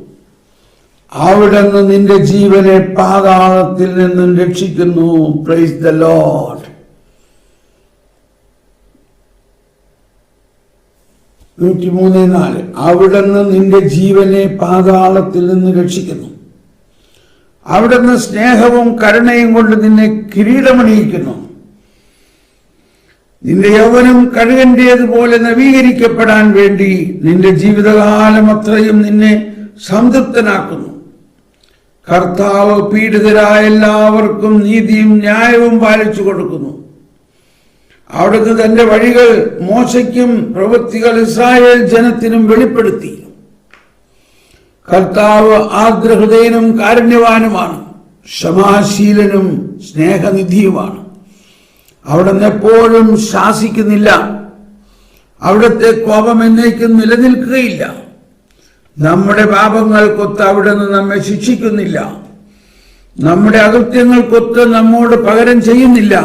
അവിടുന്ന് നിന്റെ ജീവനെ പാതാളത്തിൽ നിന്നും രക്ഷിക്കുന്നു. Price the Lord. 103:4 അവിടുന്ന് നിന്റെ ജീവനെ പാതാളത്തിൽ നിന്ന് രക്ഷിക്കുന്നു. അവിടുന്ന് സ്നേഹവും കരുണയും കൊണ്ട് നിന്നെ കിരീടമണിയിക്കുന്നു. നിന്റെ യൗവനം കഴുകന്റേതുപോലെ നവീകരിക്കപ്പെടാൻ വേണ്ടി നിന്റെ ജീവിതകാലം അത്രയും നിന്നെ സംതൃപ്തനാക്കുന്നു. കർത്താവ് പീഡിതരായ എല്ലാവർക്കും നീതിയും ന്യായവും പാലിച്ചു കൊടുക്കുന്നു. അവിടുന്ന് തന്റെ വഴികൾ മോശയ്ക്കും പ്രവൃത്തികൾ ഇസ്രായേൽ ജനത്തിനും വെളിപ്പെടുത്തി. കർത്താവ് ആർദ്രഹൃദയനും കാരുണ്യവാനുമാണ്, ക്ഷമാശീലനും സ്നേഹനിധിയുമാണ്. അവിടുന്ന് എപ്പോഴും ശാസിക്കുന്നില്ല, അവിടുത്തെ കോപം എന്നേക്കും നിലനിൽക്കുകയില്ല. നമ്മുടെ പാപങ്ങൾക്കൊത്ത് അവിടുന്ന് നമ്മെ ശിക്ഷിക്കുന്നില്ല, നമ്മുടെ അകൃത്യങ്ങൾക്കൊത്ത് നമ്മോട് പകരം ചെയ്യുന്നില്ല.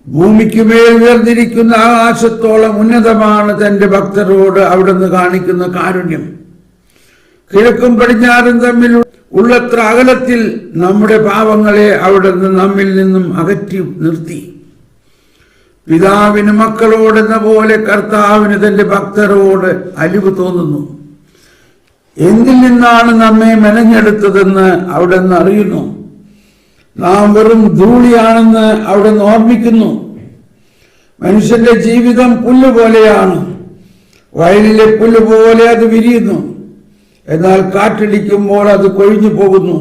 ഭൂമിക്കുമേൽ ഉയർന്നിരിക്കുന്ന ആകാശത്തോളം ഉന്നതമാണ് തന്റെ ഭക്തരോട് അവിടുന്ന് കാണിക്കുന്ന കാരുണ്യം. കിഴക്കും പടിഞ്ഞാറും തമ്മിൽ ഉള്ളത്ര അകലത്തിൽ നമ്മുടെ പാപങ്ങളെ അവിടുന്ന് നമ്മിൽ നിന്നും അകറ്റി നിർത്തി. പിതാവിന് മക്കളോടെന്ന പോലെ കർത്താവിന് തന്റെ ഭക്തരോട് അലിവ് തോന്നുന്നു. എന്തിൽ നിന്നാണ് നമ്മെ മെനഞ്ഞെടുത്തതെന്ന് അവിടുന്ന് അറിയുന്നു. നാം വെറും ധൂളിയാണെന്ന് അവിടുന്ന് ഓർമ്മിക്കുന്നു. മനുഷ്യന്റെ ജീവിതം പുല്ലുപോലെയാണ്, വയലിലെ പുല്ലുപോലെ അത് വിരിയുന്നു. എന്നാൽ കാറ്റടിക്കുമ്പോൾ അത് കൊഴിഞ്ഞു പോകുന്നു.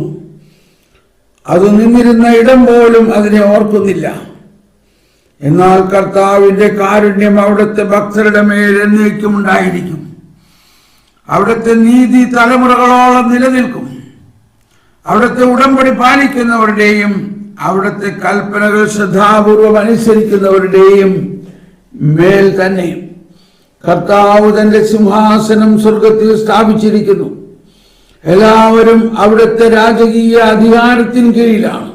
അത് നിന്നിരുന്ന ഇടം പോലും അതിനെ ഓർക്കുന്നില്ല. എന്നാൽ കർത്താവിന്റെ കാരുണ്യം അവിടുത്തെ ഭക്തരുടെ മേൽ എന്നേക്കും ഉണ്ടായിരിക്കും. അവിടുത്തെ നീതി തലമുറകളോളം നിലനിൽക്കും. അവിടുത്തെ ഉടമ്പടി പാലിക്കുന്നവരുടെയും അവിടുത്തെ കൽപ്പനകൾ ശ്രദ്ധാപൂർവം അനുസരിക്കുന്നവരുടെയും മേൽ തന്നെ. കർത്താവ് തന്റെ സിംഹാസനം സ്വർഗത്തിൽ സ്ഥാപിച്ചിരിക്കുന്നു. എല്ലാവരും അവിടുത്തെ രാജകീയ അധികാരത്തിന് കീഴിലാണ്.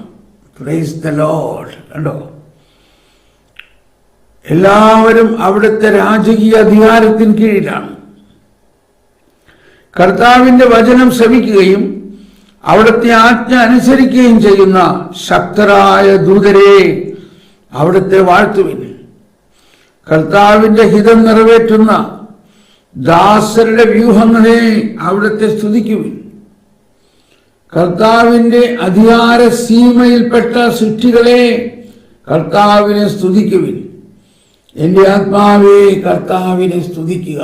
Price the Lord. കണ്ടോ, എല്ലാവരും അവിടുത്തെ രാജകീയ അധികാരത്തിന് കീഴിലാണ്. കർത്താവിന്റെ വചനം ശ്രവിക്കുകയും അവിടുത്തെ ആജ്ഞ അനുസരിക്കുകയും ചെയ്യുന്ന ശക്തരായ ദൂതരെ അവിടുത്തെ വാഴ്ത്തുവിൻ. കർത്താവിന്റെ ഹിതം നിറവേറ്റുന്ന ദാസരുടെ വ്യൂഹങ്ങളെ അവിടുത്തെ സ്തുതിക്കുവിൻ. കർത്താവിന്റെ അധികാര സീമയിൽപ്പെട്ട സൃഷ്ടികളെ കർത്താവിനെ സ്തുതിക്കുവിൻ. എന്റെ ആത്മാവേ കർത്താവിനെ സ്തുതിക്കുക.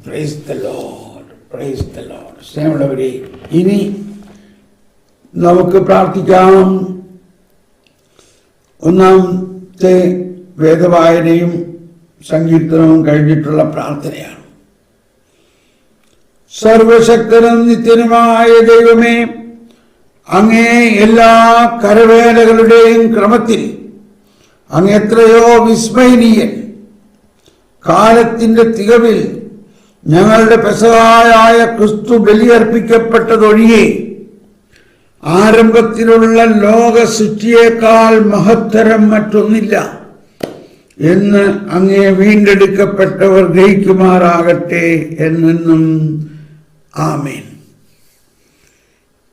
Praise the Lord, praise the Lord. സ്നേഹമുള്ളവരെ, ഇനി നമുക്ക് പ്രാർത്ഥിക്കാം. ഒന്നാമത്തെ വേദവായനയും സങ്കീർത്തനവും കഴിഞ്ഞിട്ടുള്ള പ്രാർത്ഥനയാണ്. സർവശക്തനും നിത്യനുമായ ദൈവമേ, അങ്ങേ എല്ലാ കരവേലകളുടെയും ക്രമത്തിൽ അങ്ങ് എത്രയോ വിസ്മയനീയൻ. കാലത്തിന്റെ തികവിൽ ഞങ്ങളുടെ പെസഹായായ ക്രിസ്തു ബലിയർപ്പിക്കപ്പെട്ടതൊഴികെ ആരംഭത്തിലുള്ള ലോക സൃഷ്ടിയേക്കാൾ മഹത്തരം മറ്റൊന്നില്ല എന്ന് അങ്ങേ വീണ്ടെടുക്കപ്പെട്ടവർ ഗ്രഹിക്കുമാറാകട്ടെ എന്നെന്നും ആമേൻ.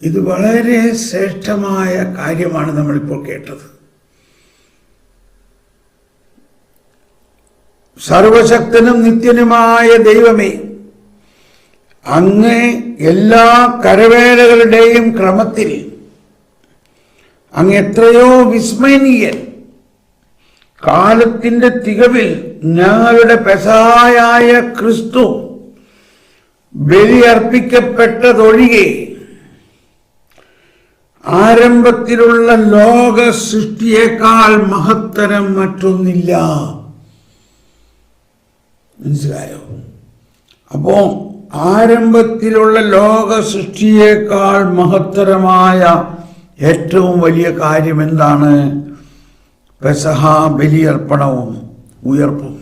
ഇത് വളരെ ശ്രേഷ്ഠമായ കാര്യമാണ് നമ്മളിപ്പോൾ കേട്ടത്. സർവശക്തനും നിത്യനുമായ ദൈവമേ, അങ്ങ് എല്ലാ കരവേലകളുടെയും ക്രമത്തിൽ അങ്ങ് എത്രയോ വിസ്മയനീയൻ. കാലത്തിന്റെ തികവിൽ ഞങ്ങളുടെ പെസഹായായ ക്രിസ്തു ബലിയർപ്പിക്കപ്പെട്ടതൊഴികെ ആരംഭത്തിലുള്ള ലോക സൃഷ്ടിയേക്കാൾ മഹത്തരം മറ്റൊന്നില്ല. മനസ്സിലായോ? അപ്പോ ആരംഭത്തിലുള്ള ലോക സൃഷ്ടിയേക്കാൾ മഹത്തരമായ ഏറ്റവും വലിയ കാര്യം എന്താണ്? പെസഹ ബലിയർപ്പണവും ഉയർപ്പും.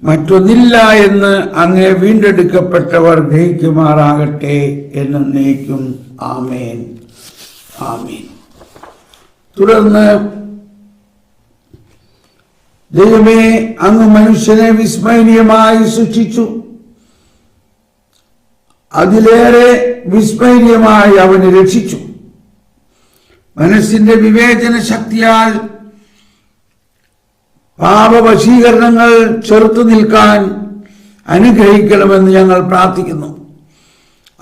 മറ്റൊന്നില്ല എന്ന് അങ്ങേ വീണ്ടെടുക്കപ്പെട്ടവർ ഗ്രഹിക്കുമാറാകട്ടെ എന്നേക്കും. ആമേൻ, ആമേൻ. തുടർന്ന്, ദൈവമേ, അങ്ങ് മനുഷ്യനെ വിസ്മയനീയമായി സൃഷ്ടിച്ചു. അതിലേറെ വിസ്മയനീയമായി അവനെ രക്ഷിച്ചു. മനസ്സിന്റെ വിവേചന ശക്തിയാൽ പാപവശീകരണങ്ങൾ ചെറുത്തു നിൽക്കാൻ അനുഗ്രഹിക്കണമെന്ന് ഞങ്ങൾ പ്രാർത്ഥിക്കുന്നു.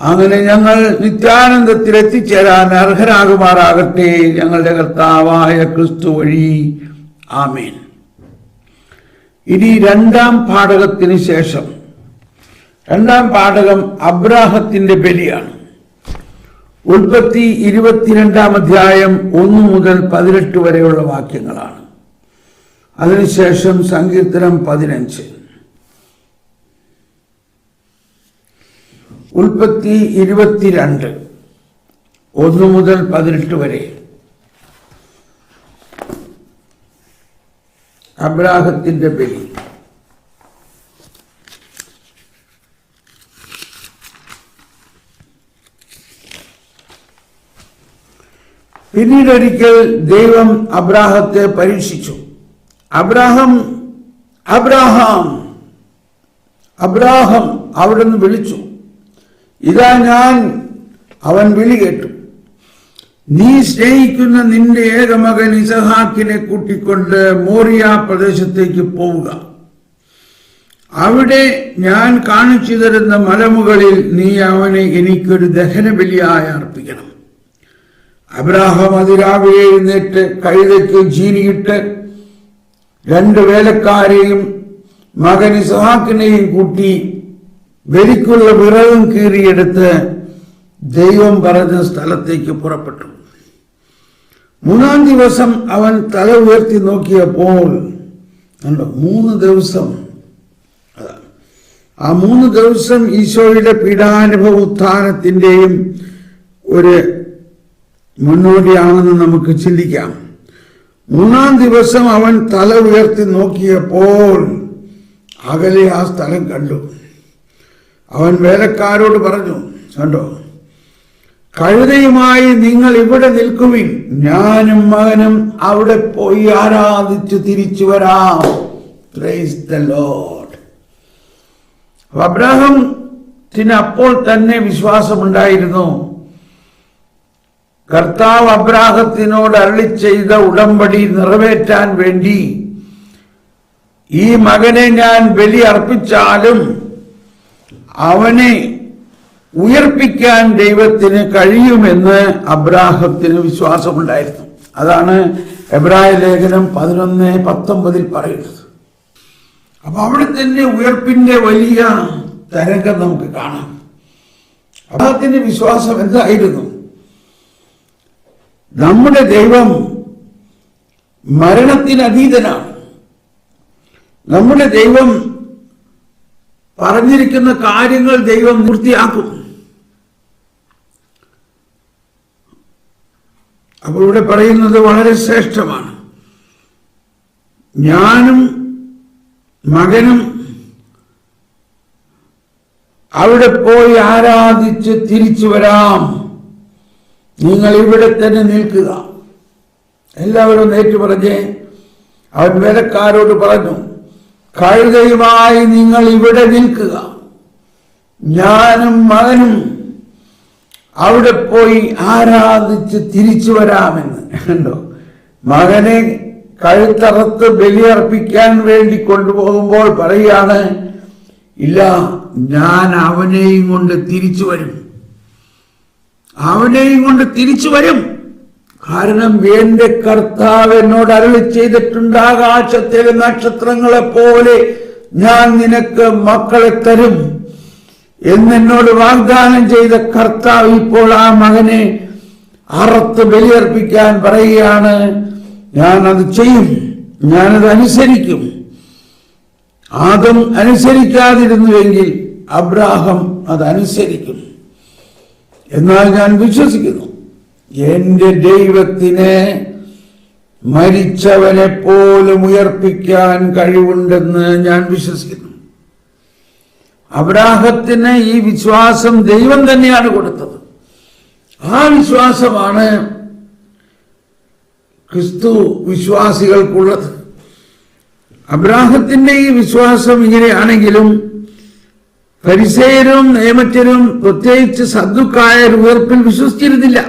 അങ്ങനെ ഞങ്ങൾ നിത്യാനന്ദത്തിൽ എത്തിച്ചേരാൻ അർഹരാകുമാറാകട്ടെ ഞങ്ങളുടെ കർത്താവായ ക്രിസ്തു വഴി. ആമേൻ. ഇനി രണ്ടാം പാഠകത്തിന് ശേഷം, രണ്ടാം പാഠകം അബ്രാഹത്തിന്റെ ബലിയാണ്. ഉൽപ്പത്തി 22 അധ്യായം 1 മുതൽ 18 വരെയുള്ള വാക്യങ്ങളാണ്. അതിനുശേഷം സങ്കീർത്തനം 15. ഉൽപ്പത്തി 22 1 മുതൽ 18 വരെ അബ്രാഹത്തിന്റെ ബലി. പിന്നീടൊരിക്കൽ ദൈവം അബ്രാഹത്തെ പരീക്ഷിച്ചു. അബ്രാഹാം, അബ്രാഹാം, അബ്രാഹാം അവിടുന്ന് വിളിച്ചു. ഇതാ ഞാൻ. അവൻ വിളി കേട്ടു. നീ സ്നേഹിക്കുന്ന നിന്റെ ഏകമകൻ ഇസഹാക്കിനെ കൂട്ടിക്കൊണ്ട് മോറിയ പ്രദേശത്തേക്ക് പോവുക. അവിടെ ഞാൻ കാണിച്ചു തരുന്ന മലമുകളിൽ നീ അവനെ എനിക്കൊരു ദഹനബലിയായി അർപ്പിക്കണം. അബ്രാഹാം അതിരാവിലെ എഴുന്നേറ്റ് കഴുതയ്ക്ക് ജീനിയിട്ട് 2 വേലക്കാരെയും മകൻ ഇസഹാക്കിനെയും കൂട്ടി ബലിക്കുള്ള വിറകും കീറിയെടുത്ത് ദൈവം പറഞ്ഞ സ്ഥലത്തേക്ക് പുറപ്പെട്ടു. 3-ാം ദിവസം അവൻ തല ഉയർത്തി നോക്കിയപ്പോൾ 3 ദിവസം, ആ 3 ദിവസം ഈശോയുടെ പീഡാനുഭവ ഉത്ഥാനത്തിന്റെയും ഒരു മുന്നോടിയാണെന്ന് നമുക്ക് ചിന്തിക്കാം. 3-ാം ദിവസം അവൻ തല ഉയർത്തി നോക്കിയപ്പോൾ അകലെ ആ സ്ഥലം കണ്ടു. അവൻ വേലക്കാരോട് പറഞ്ഞു, കണ്ടോ, കഴുതയുമായി നിങ്ങൾ ഇവിടെ നിൽക്കുവിൻ, ഞാനും മകനും അവിടെ പോയി ആരാധിച്ചു തിരിച്ചു വരാം. Price the Lord. അബ്രാഹാമിന് അപ്പോൾ തന്നെ വിശ്വാസമുണ്ടായിരുന്നു. കർത്താവ് അബ്രാഹത്തിനോട് അരുളി ചെയ്ത ഉടമ്പടി നിറവേറ്റാൻ വേണ്ടി ഈ മകനെ ഞാൻ ബലി അർപ്പിച്ചാലും അവനെ ഉയർപ്പിക്കാൻ ദൈവത്തിന് കഴിയുമെന്ന് അബ്രാഹത്തിന് വിശ്വാസമുണ്ടായിരുന്നു. അതാണ് എബ്രായ ലേഖനം 11:19 പറയുന്നത്. അപ്പൊ അവിടെ തന്നെ ഉയർപ്പിന്റെ വലിയ തരംഗം നമുക്ക് കാണാം. അബ്രാഹത്തിന്റെ വിശ്വാസം എന്തായിരുന്നു? നമ്മുടെ ദൈവം മരണത്തിന് അതീതനാണ്. നമ്മുടെ ദൈവം പറഞ്ഞിരിക്കുന്ന കാര്യങ്ങൾ ദൈവം പൂർത്തിയാക്കും. അപ്പോൾ ഇവിടെ പറയുന്നത് വളരെ ശ്രേഷ്ഠമാണ്. ഞാനും മകനും അവിടെ പോയി ആരാധിച്ച് തിരിച്ചു വരാം. നിങ്ങൾ ഇവിടെ തന്നെ നിൽക്കുക. എല്ലാവരും ഏറ്റു പറഞ്ഞേ. അവൻ വേലക്കാരോട് പറഞ്ഞു, കഴുതയുമായി നിങ്ങൾ ഇവിടെ നിൽക്കുക, ഞാനും മകനും അവിടെ പോയി ആരാധിച്ച് തിരിച്ചു വരാമെന്ന്. കണ്ടോ, മകനെ കഴുത്തറുത്ത് ബലിയർപ്പിക്കാൻ വേണ്ടി കൊണ്ടുപോകുമ്പോൾ പറയാണ്, ഇല്ല, ഞാൻ അവനെയും കൊണ്ട് തിരിച്ചു വരും, അവനെയും കൊണ്ട് തിരിച്ചു വരും. കാരണം എന്റെ കർത്താവ് എന്നോട് അരുളി ചെയ്തിട്ടുണ്ട്, ആകാശത്തിലെ നക്ഷത്രങ്ങളെ പോലെ ഞാൻ നിനക്ക് മക്കളെ തരും എന്നോട് വാഗ്ദാനം ചെയ്ത കർത്താവ് ഇപ്പോൾ ആ മകനെ അറുത്ത് ബലിയർപ്പിക്കാൻ പറയുകയാണ്. ഞാനത് ചെയ്യും, ഞാനത് അനുസരിക്കും. ആദം അനുസരിക്കാതിരുന്നുവെങ്കിൽ അബ്രാഹാം അതനുസരിക്കും. എന്നാൽ ഞാൻ വിശ്വസിക്കുന്നു, എന്റെ ദൈവത്തിന് മരിച്ചവനെ പോലും ഉയർപ്പിക്കാൻ കഴിവുണ്ടെന്ന് ഞാൻ വിശ്വസിക്കുന്നു. അബ്രാഹത്തിന് ഈ വിശ്വാസം ദൈവം തന്നെയാണ് കൊടുത്തത്. ആ വിശ്വാസമാണ് ക്രിസ്തു വിശ്വാസികൾക്കുള്ളത്. അബ്രാഹത്തിന്റെ ഈ വിശ്വാസം ഇങ്ങനെയാണെങ്കിലും ഫരിസേയരും നിയമജ്ഞരും പ്രത്യേകിച്ച് സദ്ദുക്കായർ ഉയർപ്പിൽ വിശ്വസിച്ചിരുന്നില്ല.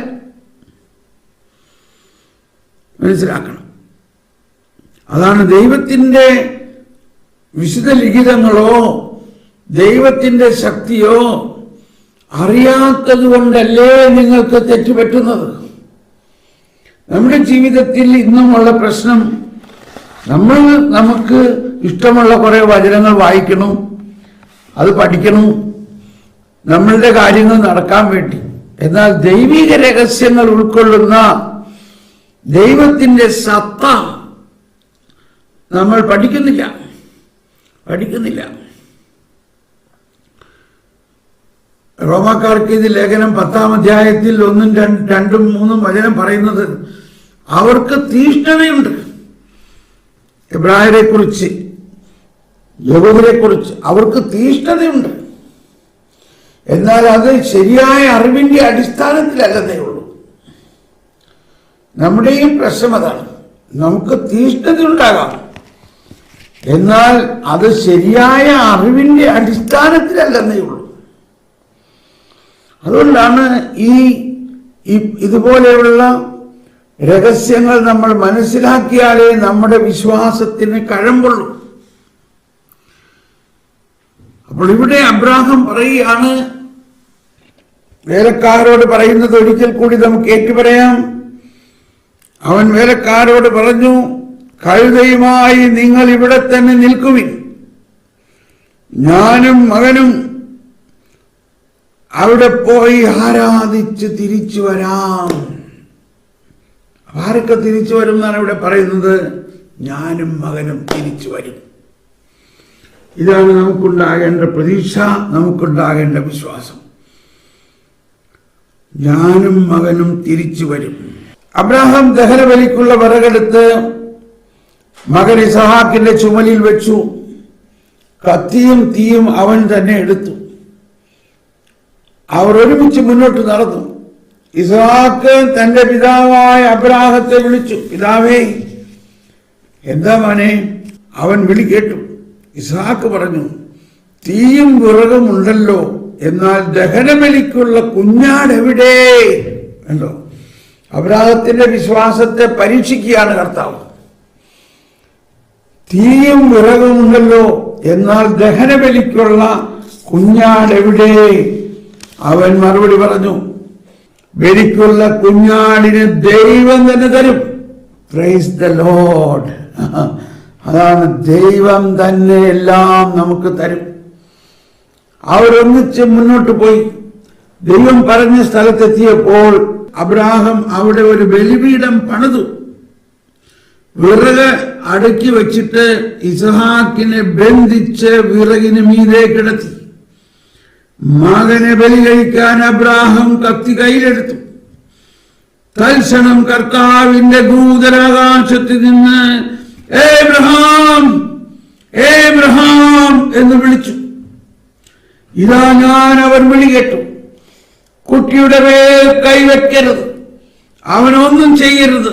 മനസ്സിലാക്കണം. അതാണ് ദൈവത്തിന്റെ വിശുദ്ധ ലിഖിതങ്ങളോ ദൈവത്തിന്റെ ശക്തിയോ അറിയാത്തത് കൊണ്ടല്ലേ നിങ്ങൾക്ക് തെറ്റുപറ്റുന്നത്. നമ്മുടെ ജീവിതത്തിൽ ഇന്നുമുള്ള പ്രശ്നം, നമുക്ക് ഇഷ്ടമുള്ള കുറെ വചനങ്ങൾ വായിക്കണം, അത് പഠിക്കണം, നമ്മളുടെ കാര്യങ്ങൾ നടക്കാൻ വേണ്ടി. എന്നാൽ ദൈവിക രഹസ്യങ്ങൾ ഉൾക്കൊള്ളുന്ന ദൈവത്തിന്റെ സത്ത നമ്മൾ പഠിക്കുന്നില്ല. റോമാക്കാർക്ക് ഇത് ലേഖനം 10-ാം അധ്യായത്തിൽ 1, 2, 3 വചനം പറയുന്നത്, അവർക്ക് തീഷ്ണതയുണ്ട്. എബ്രായരെ കുറിച്ച്, യഹൂദരെ കുറിച്ച് അവർക്ക് തീഷ്ണതയുണ്ട്. എന്നാൽ അത് ശരിയായ അറിവിന്റെ അടിസ്ഥാനത്തിലല്ലെന്നേ ഉള്ളൂ. നമ്മുടെയും പ്രശ്നം അതാണ്. നമുക്ക് തീഷ്ണതയുണ്ടാകാം, എന്നാൽ അത് ശരിയായ അറിവിന്റെ അടിസ്ഥാനത്തിലല്ലെന്നേ ഉള്ളൂ. അതുകൊണ്ടാണ് ഇതുപോലെയുള്ള രഹസ്യങ്ങൾ നമ്മൾ മനസ്സിലാക്കിയാലേ നമ്മുടെ വിശ്വാസത്തിന് കഴമ്പുള്ളൂ. അപ്പോൾ ഇവിടെ അബ്രാഹാം പറയുകയാണ്, വേലക്കാരോട് പറയുന്നത് ഒരിക്കൽ കൂടി നമുക്ക് ഏറ്റുപറയാം. അവൻ വേലക്കാരോട് പറഞ്ഞു, കഴുതയുമായി നിങ്ങൾ ഇവിടെ തന്നെ നിൽക്കുവിൻ, ഞാനും മകനും അവിടെ പോയി ആരാധിച്ച് തിരിച്ചു വരാം. ആരൊക്കെ തിരിച്ചു വരും എന്നാണ് ഇവിടെ പറയുന്നത്? ഞാനും മകനും തിരിച്ചു വരും. ഇതാണ് നമുക്കുണ്ടാകേണ്ട പ്രതീക്ഷ, നമുക്കുണ്ടാകേണ്ട വിശ്വാസം. ഞാനും മകനും തിരിച്ചു വരും. അബ്രാഹാം ദഹനബലിക്കുള്ള വിറകെടുത്ത് മകൻ ഇസഹാക്കിന്റെ ചുമലിൽ വെച്ചു. കത്തിയും തീയും അവൻ തന്നെ എടുത്തു. അവർ ഒരുമിച്ച് മുന്നോട്ട് നടന്നു. ഇസഹാക്ക് തന്റെ പിതാവായ അബ്രാഹത്തെ വിളിച്ചു, പിതാവേ. എന്താ മോനെ? അവൻ വിളി കേട്ടു. ഇസഹാക്ക് പറഞ്ഞു, തീയും വിറകും ഉണ്ടല്ലോ, എന്നാൽ ദഹനബലിക്കുള്ള കുഞ്ഞാട് എവിടെ? കണ്ടോ, അബ്രാഹത്തിന്റെ വിശ്വാസത്തെ പരീക്ഷിക്കുകയാണ് കർത്താവ്. തീയും വിറകും ഉണ്ടല്ലോ, എന്നാൽ ദഹനബലിക്കുള്ള കുഞ്ഞാട് എവിടെ? അവൻ മറുപടി പറഞ്ഞു, ബലിക്കുള്ള കുഞ്ഞാടിന് ദൈവം തന്നെ തരും. Price the Lord. അതാണ്, ദൈവം തന്നെ എല്ലാം നമുക്ക് തരും. അവരൊന്നിച്ച് മുന്നോട്ട് പോയി. ദൈവം പറഞ്ഞ സ്ഥലത്തെത്തിയപ്പോൾ അബ്രാഹാം അവിടെ ഒരു ബലിപീഠം പണിതു. വിറക് അടുക്കി വെച്ചിട്ട് ഇസഹാക്കിനെ ബന്ധിച്ച് വിറകിന് മീതെ കിടത്തി. മകനെ ബലി കഴിക്കാൻ അബ്രാഹാം കത്തി കയ്യിലെടുത്തു. തൽക്ഷണം കർത്താവിന്റെ ദൂതനാകാശത്തിൽ നിന്ന് ഏബ്രഹാം, ഏബ്രഹാം എന്ന് വിളിച്ചു. ഇതാ ഞാൻ അവർ വിളി കേട്ടു. കുട്ടിയുടെ മേൽ കൈവയ്ക്കരുത്, അവനൊന്നും ചെയ്യരുത്.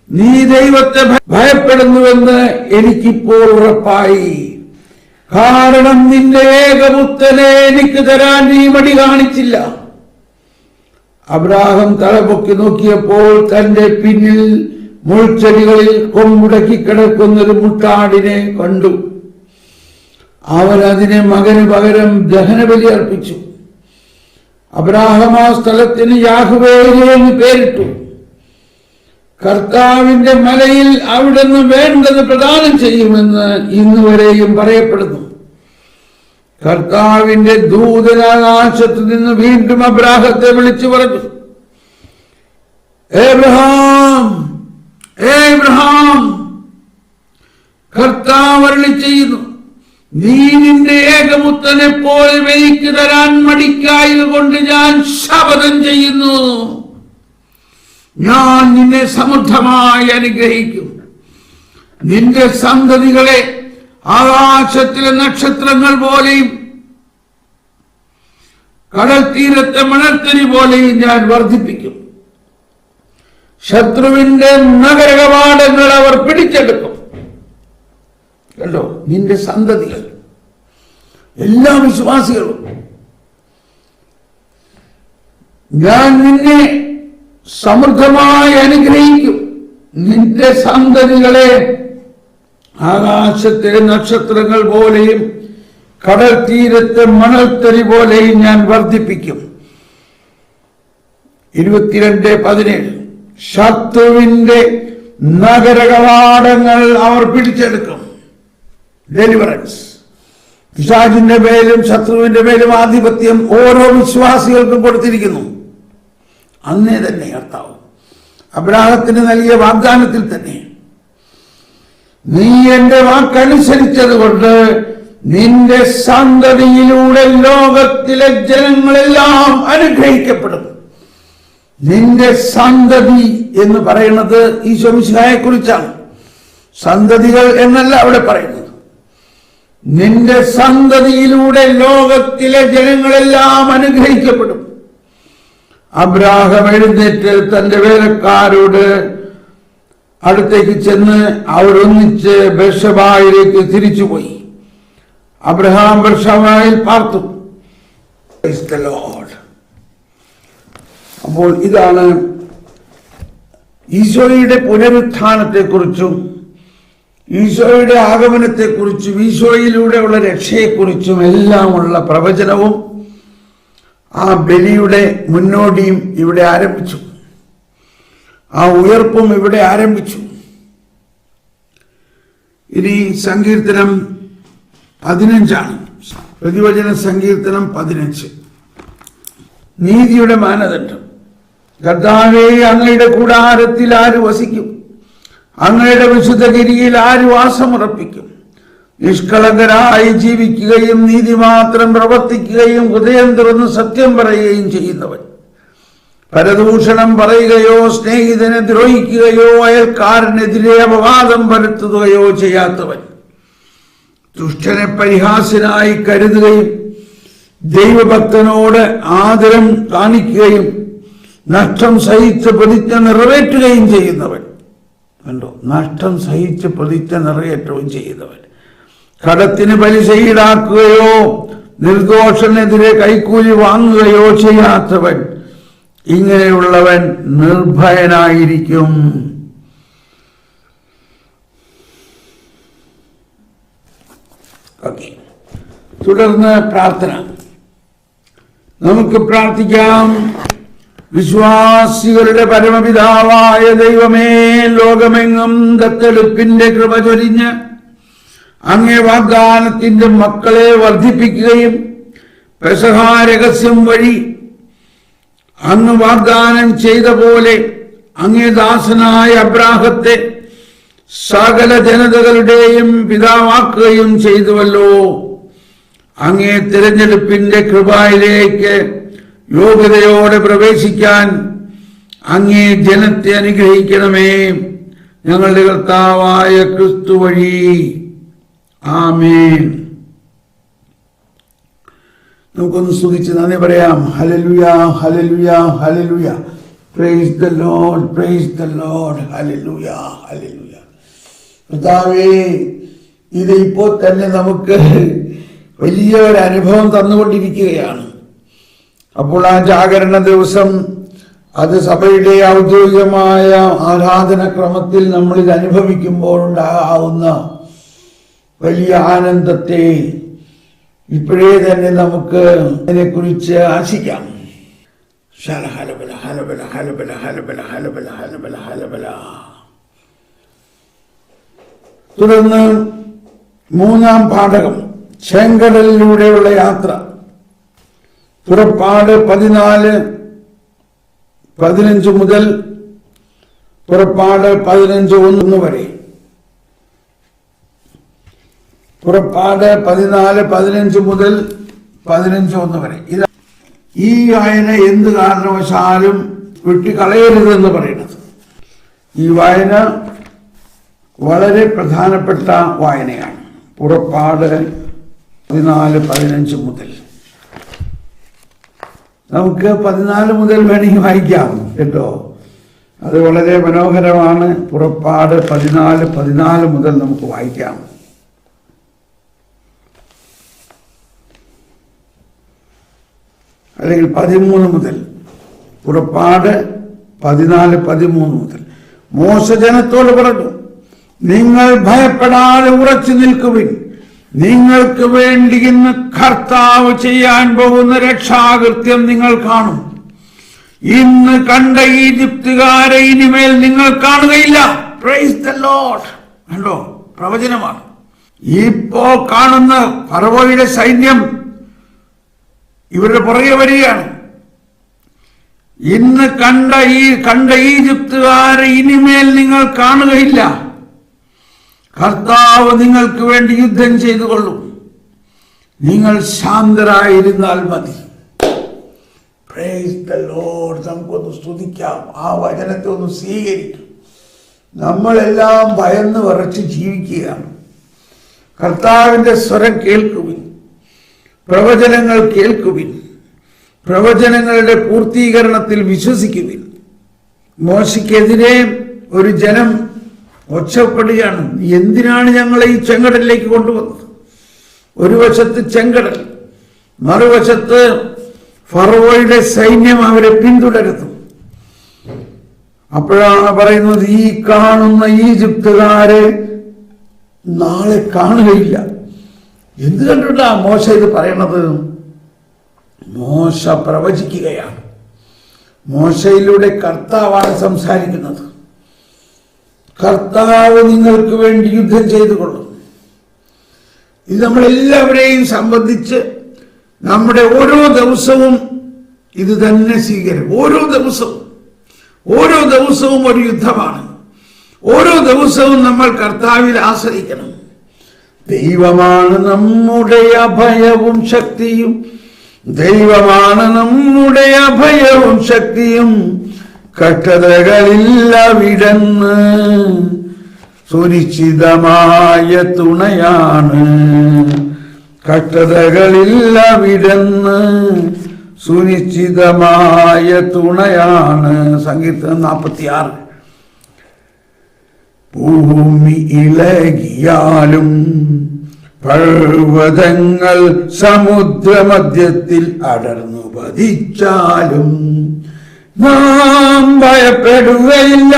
നീ ദൈവത്തെ ഭയപ്പെടുന്നുവെന്ന് എനിക്കിപ്പോൾ ഉറപ്പായി. കാരണം നിന്റെ ഏകപുത്രനെ എനിക്ക് തരാൻ നീ മടി കാണിച്ചില്ല. അബ്രാഹാം തലപൊക്കി നോക്കിയപ്പോൾ തന്റെ പിന്നിൽ മുൾച്ചെടികളിൽ കൊമ്പുടക്കി കിടക്കുന്നൊരു മുട്ടാടിനെ കണ്ടു. അവൻ അതിനെ മകന് പകരം ദഹനബലി അർപ്പിച്ചു. അബ്രാഹാം ആ സ്ഥലത്തിന് യാഹ്വേ എന്ന് പേരിട്ടു. കർത്താവിന്റെ മലയിൽ അവിടുന്ന് വേണ്ടത് പ്രദാനം ചെയ്യുമെന്ന് ഇന്നുവരെയും പറയപ്പെടുന്നു. കർത്താവിന്റെ ദൂതൻ ആകാശത്ത് നിന്ന് വീണ്ടും അബ്രാഹത്തെ വിളിച്ചു പറഞ്ഞു, ഏബ്രഹാം, ഏബ്രഹാം. കർത്താവ് അരുളി ചെയ്യുന്നു, നീ നിന്റെ ഏകപുത്രനെ പോലെ എനിക്ക് തരാൻ മടിക്കായത് കൊണ്ട് ഞാൻ ശപഥം ചെയ്യുന്നു, ഞാൻ നിന്നെ സമൃദ്ധമായി അനുഗ്രഹിക്കും. നിന്റെ സന്തതികളെ ആകാശത്തിലെ നക്ഷത്രങ്ങൾ പോലെയും കടൽ തീരത്തെ മണൽത്തരി പോലെയും ഞാൻ വർദ്ധിപ്പിക്കും. ശത്രുവിന്റെ നഗരകവാടങ്ങൾ അവർ പിടിച്ചെടുക്കും. കണ്ടോ, നിന്റെ സന്തതികൾ, എല്ലാ വിശ്വാസികളും, ഞാൻ നിന്നെ സമൃദ്ധമായി അനുഗ്രഹിക്കും. നിന്റെ സന്തതികളെ ആകാശത്തിലെ നക്ഷത്രങ്ങൾ പോലെയും കടൽ തീരത്തെ മണൽത്തരി പോലെയും ഞാൻ വർദ്ധിപ്പിക്കും. 22:17 ശത്രുവിന്റെ നഗരകവാടങ്ങൾ അവർ പിടിച്ചെടുക്കും. ഡെലിവറൻസ്. പിശാചിന്റെ മേലും ശത്രുവിന്റെ മേലും ആധിപത്യം ഓരോ വിശ്വാസികൾക്കും കൊടുത്തിരിക്കുന്നു. അന്നേ തന്നെ കർത്താവ് അബ്രാഹത്തിന് നൽകിയ വാഗ്ദാനത്തിൽ തന്നെ, നീ എന്റെ വാക്കനുസരിച്ചത് കൊണ്ട് നിന്റെ സന്തതിയിലൂടെ ലോകത്തിലെ ജനങ്ങളെല്ലാം അനുഗ്രഹിക്കപ്പെടും. നിന്റെ സന്തതി എന്ന് പറയുന്നത് ഈശോ മിശിഹായെ കുറിച്ചാണ്. സന്തതികൾ എന്നല്ല അവിടെ പറയുന്നത്. നിന്റെ സന്തതിയിലൂടെ ലോകത്തിലെ ജനങ്ങളെല്ലാം അനുഗ്രഹിക്കപ്പെടും. അബ്രാഹാം എഴുന്നേറ്റ് തന്റെ വേലക്കാരോട് അടുത്തേക്ക് ചെന്ന് അവരൊന്നിച്ച് ബേർശബയിലേക്ക് തിരിച്ചുപോയി. അബ്രഹാം ബേർശബയിൽ പാർത്തു. Price the Lord. അപ്പോൾ ഇതാണ് ഈശോയുടെ പുനരുത്ഥാനത്തെക്കുറിച്ചും ഈശോയുടെ ആഗമനത്തെക്കുറിച്ചും ഈശോയിലൂടെയുള്ള രക്ഷയെക്കുറിച്ചും എല്ലാമുള്ള പ്രവചനവും ആ ബലിയുടെ മുന്നോടിയും ഇവിടെ ആരംഭിച്ചു. ആ ഉയർപ്പും ഇവിടെ ആരംഭിച്ചു. ഇനി സങ്കീർത്തനം 15 പ്രതിവചന സങ്കീർത്തനം 15. നീതിയുടെ മാനദണ്ഡം. കർത്താവേ, അങ്ങയുടെ കൂടാരത്തിൽ ആര് വസിക്കും? അങ്ങയുടെ വിശുദ്ധഗിരിയിൽ ആര് വാസമുറപ്പിക്കും? നിഷ്കളങ്കരായി ജീവിക്കുകയും നീതി മാത്രം പ്രവർത്തിക്കുകയും ഹൃദയം തുറന്ന് സത്യം പറയുകയും ചെയ്യുന്നവൻ, പരദൂഷണം പറയുകയോ സ്നേഹിതനെ ദ്രോഹിക്കുകയോ അയൽക്കാരനെതിരെ അപവാദം പരത്തുകയോ ചെയ്യാത്തവൻ, ദുഷ്ടനെ പരിഹാസ്യനായി കരുതുകയും ദൈവഭക്തനോട് ആദരം കാണിക്കുകയും നഷ്ടം സഹിച്ച് പ്രതിജ്ഞ നിറവേറ്റുകയും ചെയ്യുന്നവൻ. കണ്ടോ, നഷ്ടം സഹിച്ച് പ്രതിജ്ഞ നിറവേറ്റുകയും ചെയ്യുന്നവൻ, കടത്തിന് പലിശ ഈടാക്കുകയോ നിർദോഷനെതിരെ കൈക്കൂലി വാങ്ങുകയോ ചെയ്യാത്തവൻ, ഇങ്ങനെയുള്ളവൻ നിർഭയനായിരിക്കും. തുടർന്ന് പ്രാർത്ഥന. നമുക്ക് പ്രാർത്ഥിക്കാം. വിശ്വാസികളുടെ പരമപിതാവായ ദൈവമേ, ലോകമെങ്ങും ദത്തെടുപ്പിന്റെ കൃപ ചൊരിഞ്ഞ് അങ്ങേ വാഗ്ദാനത്തിന്റെ മക്കളെ വർദ്ധിപ്പിക്കുകയും പെസഹ രഹസ്യം വഴി അങ്ങ് വാഗ്ദാനം ചെയ്ത പോലെ അങ്ങേ ദാസനായ അബ്രാഹത്തെ സകല ജനതകളുടെയും പിതാവാക്കുകയും ചെയ്തുവല്ലോ. അങ്ങേ തിരഞ്ഞെടുപ്പിന്റെ കൃപയിലേക്ക് യോഗ്യതയോടെ പ്രവേശിക്കാൻ അങ്ങേ ജനത്തെ അനുഗ്രഹിക്കണമേ. ഞങ്ങളുടെ കർത്താവായ ക്രിസ്തു വഴി. ആമേൻ. നമുക്കൊന്ന് സ്തുതിച്ച് നന്ദി പറയാം. Hallelujah, hallelujah, hallelujah. Price the Lord, praise the Lord. Hallelujah, hallelujah. കർത്താവേ, ഇത് ഇപ്പോൾ തന്നെ നമുക്ക് വലിയ ഒരു അനുഭവം തന്നുകൊണ്ടിരിക്കുകയാണ്. അപ്പോൾ ആ ജാഗരണ ദിവസം അത് സഭയുടെ ഔദ്യോഗികമായ ആരാധനക്രമത്തിൽ നമ്മൾ ഇത് അനുഭവിക്കുമ്പോൾ ഉണ്ടാകുന്ന വലിയ ആനന്ദത്തെ ഇപ്പോഴേ തന്നെ നമുക്ക് അതിനെക്കുറിച്ച് ആശിക്കാം. ഹലബല ഹലബല ഹലബല ഹലബല ഹലബല ഹലബല ഹലബല. തുടർന്ന് 3-ാം പാഠകം, ചെങ്കടലിലൂടെയുള്ള യാത്ര. പുറപ്പാട് 14:15 മുതൽ പുറപ്പാട് 15:1 വരെ. പുറപ്പാട് 14:15 മുതൽ 15:1 വരെ. ഈ വായന എന്ത് കാരണവശാലും വിട്ടുകളയരുതെന്ന് പറയുന്നത്. ഈ വായന വളരെ പ്രധാനപ്പെട്ട വായനയാണ്. പുറപ്പാട് 14:15 മുതൽ. നമുക്ക് 14 മുതൽ വേണമെങ്കിൽ വായിക്കാം കേട്ടോ. അത് വളരെ മനോഹരമാണ്. പുറപ്പാട് 14 മുതൽ നമുക്ക് വായിക്കാം. അല്ലെങ്കിൽ 13 മുതൽ. പുറപ്പാട് 14:13 മുതൽ. മോശ ജനത്തോട് പറഞ്ഞു, നിങ്ങൾ ഭയപ്പെടാതെ ഉറച്ചു നിൽക്കുവിൻ. നിങ്ങൾക്ക് വേണ്ടി ഇന്ന് കർത്താവ് ചെയ്യാൻ പോകുന്ന രക്ഷാകൃത്യം നിങ്ങൾ കാണും. ഇന്ന് കണ്ട ഈജിപ്തുകാരെ ഇനിമേൽ നിങ്ങൾ കാണുകയില്ല. Price the Lord. കണ്ടോ, പ്രവചനമാണ്. ഇപ്പോ കാണുന്ന ഫറവോയുടെ സൈന്യം ഇവരുടെ പുറകെ വരികയാണ്. ഇന്ന് കണ്ട ഈജിപ്തുകാരെ ഇനിമേൽ നിങ്ങൾ കാണുകയില്ല. കർത്താവ് നിങ്ങൾക്ക് വേണ്ടി യുദ്ധം ചെയ്തു കൊള്ളും. നിങ്ങൾ ശാന്തരായിരുന്നാൽ മതി. Price the Lord. നമുക്കൊന്ന് സ്തുതിക്കാം. ആ വചനത്തെ ഒന്ന് സ്വീകരിക്കും. നമ്മളെല്ലാം ഭയന്ന് വിറച്ച് ജീവിക്കുകയാണ്. കർത്താവിന്റെ സ്വരം കേൾക്കുവിൻ. പ്രവചനങ്ങൾ കേൾക്കുവിൻ. പ്രവചനങ്ങളുടെ പൂർത്തീകരണത്തിൽ വിശ്വസിക്കുവിൻ. മോശയ്ക്കെതിരെ ഒരു ജനം ഒച്ചപ്പെടുകയാണ്. എന്തിനാണ് ഞങ്ങളെ ഈ ചെങ്കടലിലേക്ക് കൊണ്ടുവന്നത്? ഒരു വശത്ത് ചെങ്കടൽ, മറുവശത്ത് ഫറവോയുടെ സൈന്യം അവരെ പിന്തുടരുന്നു. അപ്പോഴാണ് പറയുന്നത്, ഈ കാണുന്ന ഈജിപ്തുകാരെ നാളെ കാണുകയില്ല. എന്ത് കണ്ടിട്ടാ മോശ ഇത് പറയണത്? മോശ പ്രവചിക്കുകയാണ്. മോശയിലൂടെ കർത്താവാണ് സംസാരിക്കുന്നത്. കർത്താവ് നിങ്ങൾക്ക് വേണ്ടി യുദ്ധം ചെയ്തു കൊള്ളും. ഇത് നമ്മളെല്ലാവരെയും സംബന്ധിച്ച് നമ്മുടെ ഓരോ ദിവസവും ഇത് തന്നെ സ്വീകരിക്കും. ഓരോ ദിവസവും ഒരു യുദ്ധമാണ്. ഓരോ ദിവസവും നമ്മൾ കർത്താവിൽ ആശ്രയിക്കണം. ദൈവമാണ് നമ്മുടെ അഭയവും ശക്തിയും. ദൈവമാണ് നമ്മുടെ അഭയവും ശക്തിയും. കഷ്ടതകളില്ലവിടന്ന് സുനിശ്ചിതമായ തുണയാണ്. കഷ്ടതകളില്ലവിടന്ന് സുനിശ്ചിതമായ തുണയാണ്. സങ്കീർത്തനം 46. ഭൂമി ഇളകിയാലും പർവ്വതങ്ങൾ സമുദ്രമധ്യത്തിൽ അടർന്നു പതിച്ചാലും നാം ഭയപ്പെടുകയില്ല.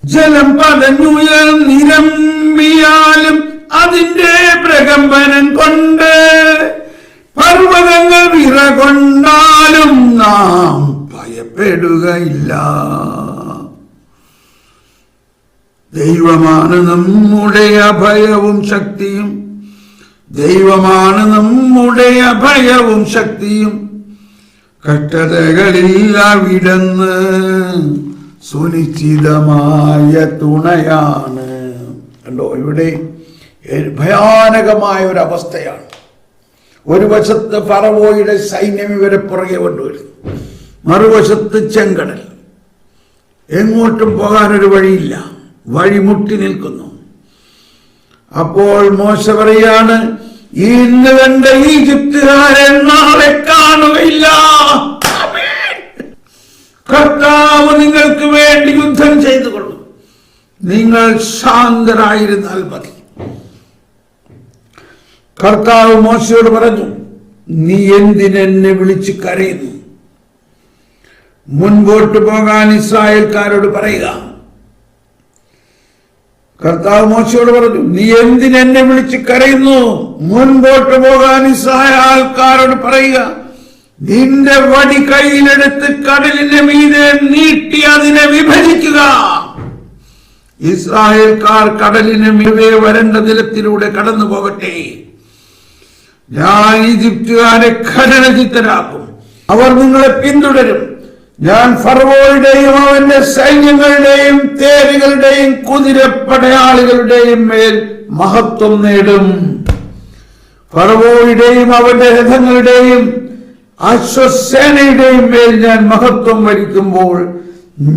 ജലം പതഞ്ഞുയർന്നിരമ്പിയാലും അതിന്റെ പ്രകമ്പനം കൊണ്ട് പർവ്വതങ്ങൾ വിറകൊണ്ടാലും നാം ഭയപ്പെടുകയില്ല. ദൈവമാണ് നമ്മുടെ അഭയവും ശക്തിയും. ദൈവമാണ് നമ്മുടെ അഭയവും ശക്തിയും. കഷ്ടതകളില്ലവിടന്ന് സുനിശ്ചിതമായ തുണയാണ്. കണ്ടോ, ഇവിടെ ഭയാനകമായ ഒരു അവസ്ഥയാണ്. ഒരു വശത്ത് ഫറവോയുടെ സൈന്യം ഇവരെ പുറകെ കൊണ്ടുവരുന്നു, മറുവശത്ത് ചെങ്കടൽ. എങ്ങോട്ടും പോകാനൊരു വഴിയില്ല, വഴി മുട്ടി നിൽക്കുന്നു. അപ്പോൾ മോശ പറയാണ്, ഇന്ന് കണ്ട ഈജിപ്തുകാരെ നാളെ കാണുകയില്ല. കർത്താവ് നിങ്ങൾക്ക് വേണ്ടി യുദ്ധം ചെയ്തുകൊള്ളും, നിങ്ങൾ ശാന്തരായിരുന്നാൽ മതി. കർത്താവ് മോശയോട് പറഞ്ഞു, നീ എന്തിനെന്നെ വിളിച്ച് കരയുന്നു? മുൻപോട്ട് പോകാൻ ഇസ്രായേൽക്കാരോട് പറയുക. കർത്താവ് മോശയോട് പറഞ്ഞു, നീ എന്തിനെന്നെ വിളിച്ച് കരയുന്നു? മുൻപോട്ട് പോകാൻ ഇസ്രായേൽക്കാരോട് പറയുക. നിന്റെ വടി കയ്യിലെടുത്ത് കടലിന്റെ മീതെ നീട്ടി അതിനെ വിഭജിക്കുക. ഇസ്രായേൽക്കാർ കടലിന് മീതെ വരണ്ട നിലത്തിലൂടെ കടന്നു പോകട്ടെ. ഞാൻ ഈജിപ്തുകാരെ ഖനനചിത്തരാക്കും, അവർ നിങ്ങളെ പിന്തുടരും. ഞാൻ ഫറവോയുടെയും അവന്റെ സൈന്യങ്ങളുടെയും തേരുകളുടെയും കുതിരപ്പടയാളികളുടെയും മേൽ മഹത്വം നേടും. ഫറവോയുടെയും അവന്റെ രഥങ്ങളുടെയും അശ്വസേനയുടെയും മേൽ ഞാൻ മഹത്വം വരിക്കുമ്പോൾ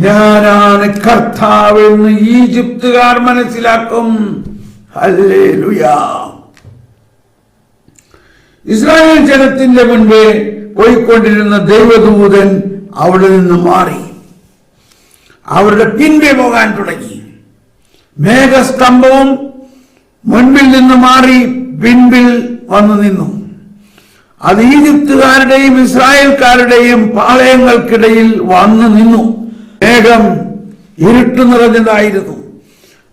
ഞാനാണ് കർത്താവ് എന്ന് ഈജിപ്തുകാർ മനസ്സിലാക്കും. ഹല്ലേലൂയ. ഇസ്രായേൽ ജനത്തിന്റെ മുൻപേ പോയിക്കൊണ്ടിരുന്ന ദൈവദൂതൻ അവിടെ നിന്ന് മാറി അവരുടെ പിൻപേ പോകാൻ തുടങ്ങി. മേഘസ്തംഭവും മുൻപിൽ നിന്ന് മാറി പിൻപിൽ വന്നു നിന്നു. അത് ഈജിപ്തുകാരുടെയും ഇസ്രായേൽക്കാരുടെയും പാളയങ്ങൾക്കിടയിൽ വന്നു നിന്നു. മേഘം ഇരുട്ടു നിറഞ്ഞതായിരുന്നു.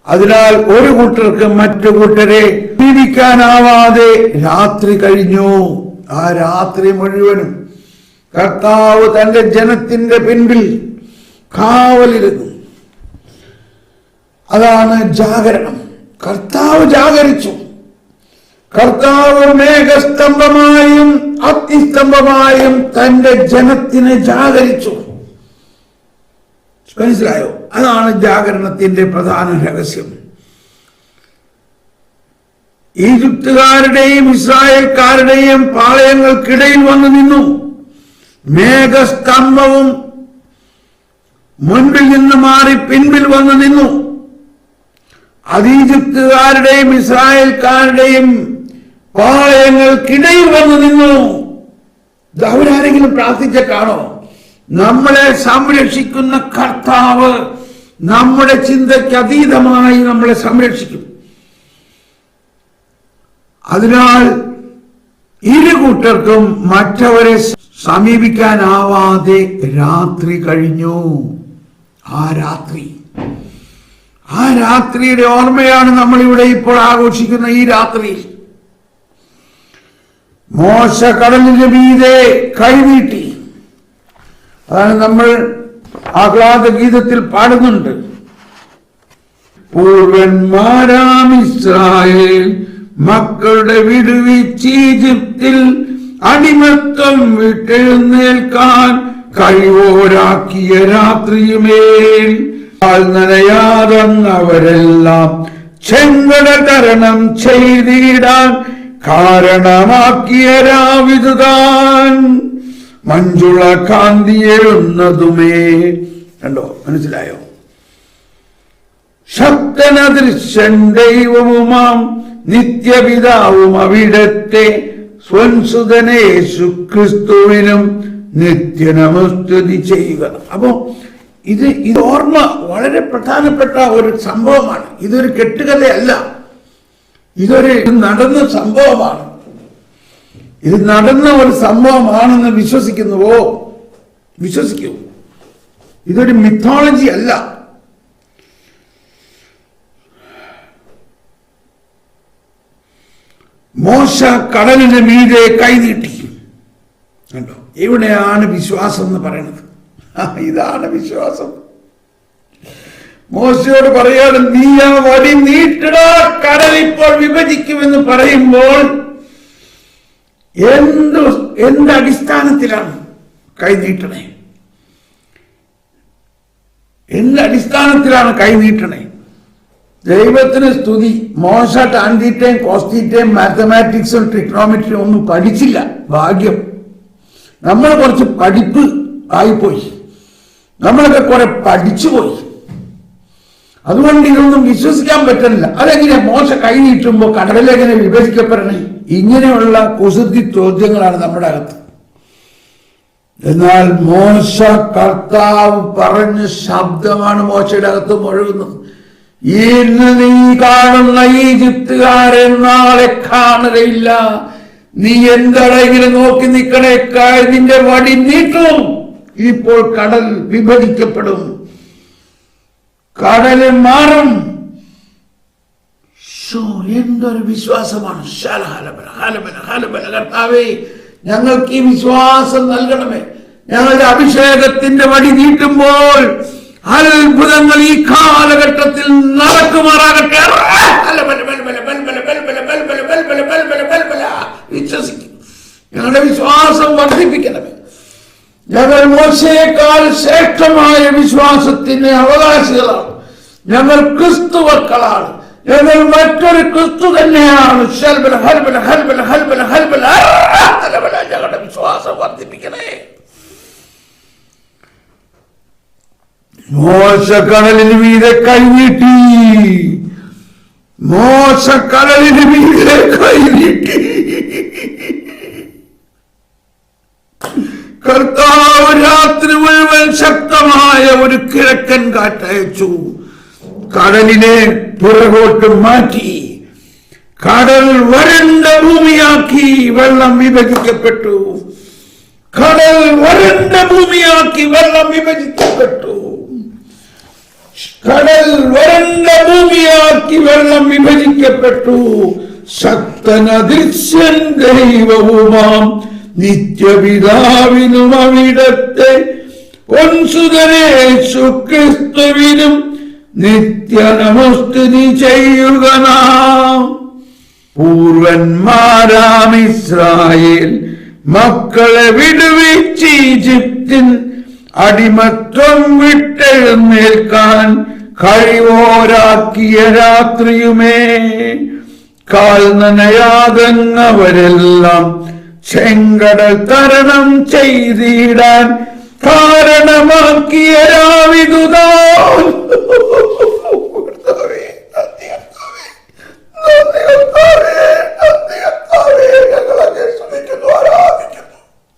അതിനാൽ ഒരു കൂട്ടർക്ക് മറ്റു കൂട്ടരെ ജീവിക്കാനാവാതെ രാത്രി കഴിഞ്ഞു. ആ രാത്രി മുഴുവനും കർത്താവ് തന്റെ ജനത്തിന്റെ പിൻപിൽ കാവലിരുന്നു. അതാണ് ജാഗരണം. കർത്താവ് ജാഗരിച്ചു. കർത്താവ് മേഘസ്തംഭമായും അഗ്നിസ്തംഭമായും തന്റെ ജനത്തിനെ ജാഗരിച്ചു. മനസ്സിലായോ? അതാണ് ജാഗരണത്തിന്റെ പ്രധാന രഹസ്യം. ഈജിപ്തുകാരുടെയും ഇസ്രായേൽക്കാരുടെയും പാളയങ്ങൾക്കിടയിൽ വന്നു നിന്നു. മേഘസ്തംഭവും മുൻപിൽ നിന്ന് മാറി പിൻപിൽ വന്നു നിന്നു. അത് ഈജിപ്തുകാരുടെയും ഇസ്രായേൽക്കാരുടെയും പാളയങ്ങൾക്കിടയിൽ വന്നു നിന്നു. അവരാരെങ്കിലും പ്രാർത്ഥിച്ച കാണോ? നമ്മളെ സംരക്ഷിക്കുന്ന കർത്താവ് നമ്മുടെ ചിന്തയ്ക്ക് അതീതമായി നമ്മളെ സംരക്ഷിക്കും. അതിനാൽ ഇരു കൂട്ടർക്കും മറ്റവരെ സമീപിക്കാനാവാതെ രാത്രി കഴിഞ്ഞു. ആ രാത്രിയുടെ ഓർമ്മയാണ് നമ്മളിവിടെ ഇപ്പോൾ ആഘോഷിക്കുന്ന ഈ രാത്രിയിൽ. മോശ കടലിന്റെ മീതെ കൈനീട്ടി. അതാണ് നമ്മൾ ആഹ്ലാദ ഗീതത്തിൽ പാടുന്നുണ്ട്. പൂർവന്മാരാം ഇസ്രായേൽ മക്കളുടെ വിടുവിച്ച് ഈജിപ്തിൽ അടിമത്തം വിട്ടെഴുന്നേൽക്കാൻ കഴിവോരാക്കിയ രാത്രിയുമേൽ നനയാതെന്നവരെല്ലാം ചെങ്കട തരണം ചെയ്തിടാൻ കാരണമാക്കിയ രാവിതുതാൻ മഞ്ജുള കാന്തിയേറുന്നതുമേ. കണ്ടോ? മനസ്സിലായോ? ശക്തനദൃശ്യൻ ദൈവവുമാം നിത്യപിതാവും അവിടത്തെ സ്വൻസുതനേശു ക്രിസ്തുവിനും നിത്യനമസ്തുതി ചെയ്യുക. അപ്പോ ഇത് ഓർമ്മ വളരെ പ്രധാനപ്പെട്ട ഒരു സംഭവമാണ്. ഇതൊരു കെട്ടുകഥയല്ല, ഇതൊരു നടന്ന സംഭവമാണ്. ഇത് നടന്ന ഒരു സംഭവമാണെന്ന് വിശ്വസിക്കുന്നുവോ? വിശ്വസിക്കൂ. ഇതൊരു മിത്തോളജി അല്ല. മോശ കടലിന് മീതെ കൈനീട്ടി. കണ്ടോ? ഇവിടെയാണ് വിശ്വാസം എന്ന് പറയുന്നത്. ഇതാണ് വിശ്വാസം. മോശയോട് പറയാണ്, നീ ആ വടി നീട്ടിടാ, കടൽ ഇപ്പോൾ വിഭജിക്കുമെന്ന് പറയുമ്പോൾ എന്തടിസ്ഥാനത്തിലാണ് കൈനീട്ടണേ? എന്തടിസ്ഥാനത്തിലാണ് കൈനീട്ടണേ? ദൈവത്തിന് സ്തുതി. മോശ ടാൻതീറ്റയും കോസ്റ്റീറ്റയും മാത്തമാറ്റിക്സും ട്രിഗ്നോമെട്രിയും ഒന്നും പഠിച്ചില്ല. ഭാഗ്യം. നമ്മൾ കുറച്ച് പഠിപ്പ് ആയിപ്പോയി. നമ്മളൊക്കെ കുറെ പഠിച്ചുപോയി. അതുകൊണ്ട് ഇതൊന്നും വിശ്വസിക്കാൻ പറ്റുന്നില്ല. അതെങ്ങനെയാ മോശ കൈ നീട്ടുമ്പോ കടലെങ്ങനെ വിഭജിക്കപ്പെടണേ? ഇങ്ങനെയുള്ള കുസൃതി ചോദ്യങ്ങളാണ് നമ്മുടെ അകത്ത്. എന്നാൽ മോശ കർത്താവ് പറഞ്ഞ ശബ്ദമാണ് മോശയുടെ അകത്ത് മുഴുകുന്നത്. ഇന്ന് നീ കാണുന്ന ഈജിപ്തുകാരെ നാളെ കാണുകയില്ല. നീ എന്തെങ്കിലും നോക്കി നിൽക്കണേക്കാൾ നിന്റെ വടി നീട്ടും. ഇപ്പോൾ കടൽ വിഭജിക്കപ്പെടും, കടല് മാറും. എന്തൊരു വിശ്വാസമാണ്! കർത്താവേ, ഞങ്ങൾക്ക് ഈ വിശ്വാസം നൽകണമേ. ഞങ്ങളുടെ അഭിഷേകത്തിന്റെ വടി നീട്ടുമ്പോൾ അത്ഭുതങ്ങൾ ഈ കാലഘട്ടത്തിൽ നടക്കുമാറാകട്ടെ. വിശ്വസിക്കും. ഞങ്ങളുടെ വിശ്വാസം വർദ്ധിപ്പിക്കണമേ. ഞങ്ങൾ മോശയേക്കാൾ ശ്രേഷ്ഠമായ വിശ്വാസത്തിന് അവകാശികളാണ്. ഞങ്ങൾ ക്രിസ്തുവക്കളാണ്. ഞങ്ങൾ മറ്റൊരു ക്രിസ്തു തന്നെയാണ്. ഞങ്ങളുടെ വിശ്വാസം വർദ്ധിപ്പിക്കണേ. മോശ കടലിന് മീതെ കൈനീട്ടി. മോശ കടലിന് മീതെ കൈനീട്ടി. കർത്താവ് രാത്രി മുഴുവൻ ശക്തമായ ഒരു കിഴക്കൻ കാറ്റയച്ചു. കടലിനെ പുറകോട്ട് മാറ്റി. കടൽ വരണ്ട ഭൂമിയാക്കി. വെള്ളം വിഭജിക്കപ്പെട്ടു. കടൽ വരണ്ട ഭൂമിയാക്കി. വെള്ളം വിഭജിക്കപ്പെട്ടു. കടൽ വരണ്ട ഭൂമിയാക്കി. വെള്ളം വിഭജിക്കപ്പെട്ടു. ശക്തനദൃശ്യൻ ദൈവവുമാം നിത്യപിതാവിനും അവിടത്തെ പൊൻസുതനേശു ക്രിസ്തുവിനും നിത്യനമസ്തുതി ചെയ്യുക നാം. പൂർവന്മാരാം ഇസ്രായേൽ മക്കളെ വിടുവിച്ച് ഈജിപ്തിൻ അടിമത്വം വിട്ടെഴുന്നേൽക്കാൻ കഴിവോരാക്കിയ രാത്രിയുമേ, കാൽനനയാതങ്ങവരെല്ലാം ചെങ്കടൽ തരണം ചെയ്തിടാൻ കാരണമാക്കിയ രാവിതുതാ.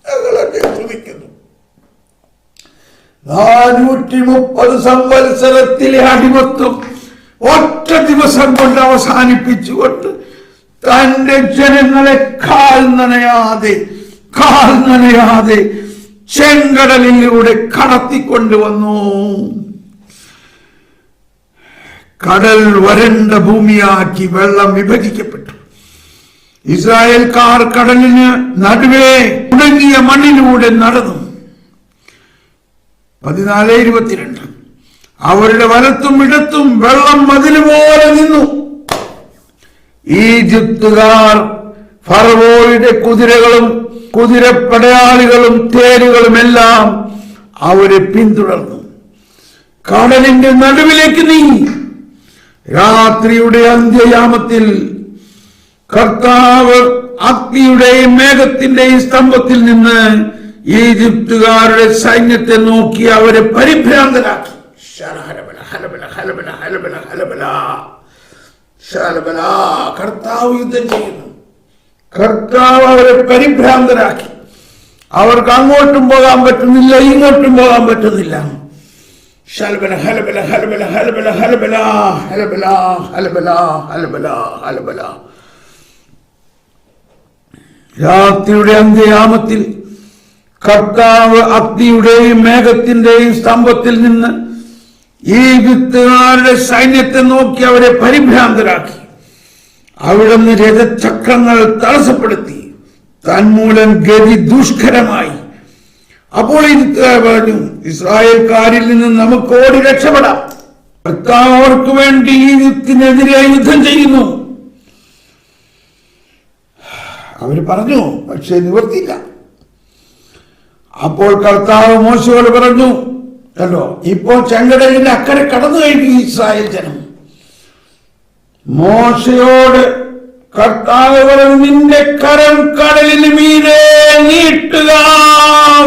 ഞങ്ങളെ 430 സംവത്സരത്തിലെ അടിമത്വം ഒറ്റ ദിവസം കൊണ്ട് അവസാനിപ്പിച്ചുകൊണ്ട് തന്റെ ജനങ്ങളെ കാൽ നനയാതെ ചെങ്കടലിലൂടെ കടത്തിക്കൊണ്ടുവന്നു. കടൽ വരണ്ട ഭൂമിയാക്കി. വെള്ളം വിഭജിക്കപ്പെട്ടു. ഇസ്രായേൽക്കാർ കടലിന് നടുവേ ഉണങ്ങിയ മണ്ണിലൂടെ നടന്നു. 14:22 അവരുടെ വലത്തും ഇടത്തും വെള്ളം മതിലുപോലെ നിന്നു. ഈജിപ്തുകാർ ഫറവോയുടെ കുതിരകളും കുതിരപ്പടയാളികളും തേരുകളും എല്ലാം അവരെ പിന്തുടർന്നു. കടലിന്റെ നടുവിലേക്ക് നീങ്ങി. രാത്രിയുടെ അന്ത്യയാമത്തിൽ കർത്താവ് അഗ്നിയുടെയും മേഘത്തിന്റെയും സ്തംഭത്തിൽ നിന്ന് ഈജിപ്തുകാരുടെ സൈന്യത്തെ നോക്കി അവരെ പരിഭ്രാന്തരാക്കി. കർത്താവ് യുദ്ധം ചെയ്യുന്നു. കർത്താവ് അവരെ പരിഭ്രാന്തരാക്കി. അവർക്ക് അങ്ങോട്ടും പോകാൻ പറ്റുന്നില്ല, ഇങ്ങോട്ടും പോകാൻ പറ്റുന്നില്ല. രാത്രിയുടെ അന്ത്യയാമത്തിൽ കർത്താവ് അഗ്നിയുടെയും മേഘത്തിന്റെയും സ്തംഭത്തിൽ നിന്ന് ഈജിപ്തുകാരുടെ സൈന്യത്തെ നോക്കി അവരെ പരിഭ്രാന്തരാക്കി. അവിടുന്ന് രഥചക്രങ്ങൾ തടസ്സപ്പെടുത്തി. തന്മൂലം ഗതി ദുഷ്കരമായി. അപ്പോൾ ഈജിപ്തുകാർ പറഞ്ഞു, ഇസ്രായേൽക്കാരിൽ നിന്ന് നമുക്ക് ഓടി രക്ഷപ്പെടാം. കർത്താവ് അവർക്ക് വേണ്ടി ഈജിപ്തിനെതിരെ യുദ്ധം ചെയ്യുന്നു. അവര് പറഞ്ഞു, പക്ഷെ നിവർത്തിയില്ല. അപ്പോൾ കർത്താവ് മോശയോട് പറഞ്ഞു, കണ്ടോ, ഇപ്പോൾ ചെങ്കടലിന്റെ അക്കരെ കടന്നു കഴിഞ്ഞു ഇസ്രായേൽ ജനം. മോശയോട് കർത്താവ് പറഞ്ഞു, നിന്റെ കരം കടലിന് മീതെ നീട്ടുക.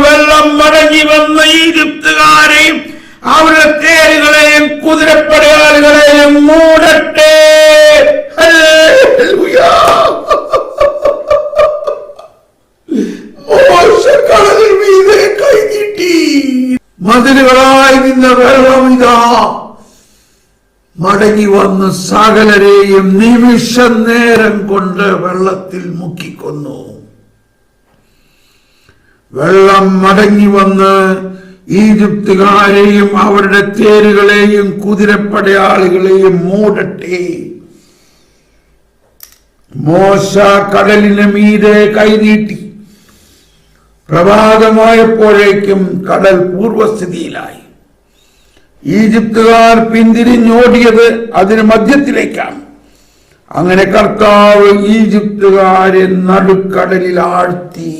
വെള്ളം മടങ്ങി വന്ന ഈജിപ്തുകാരെയും അവരുടെ തേരുകളെയും കുതിരപ്പടയാളികളെ മതിലുകളായി നിന്ന വെള്ളം ഇതാ മടങ്ങി വന്ന് സകലരെയും നിമിഷ നേരം കൊണ്ട് വെള്ളത്തിൽ മുക്കിക്കൊന്നു. വെള്ളം മടങ്ങി വന്ന് ഈജിപ്തുകാരെയും അവരുടെ തേരുകളെയും കുതിരപ്പടയാളികളെയും മൂടട്ടെ. മോശ കടലിന് മീതെ കൈനീട്ടി. പ്രഭാതമായപ്പോഴേക്കും കടൽ പൂർവസ്ഥിതിയിലായി. ഈജിപ്തുകാർ പിന്തിരിഞ്ഞോടിയത് അതിന് മധ്യത്തിലേക്കാണ്. അങ്ങനെ കർത്താവ് ഈജിപ്തുകാരെ നടുക്കടലിൽ ആഴ്ത്തി.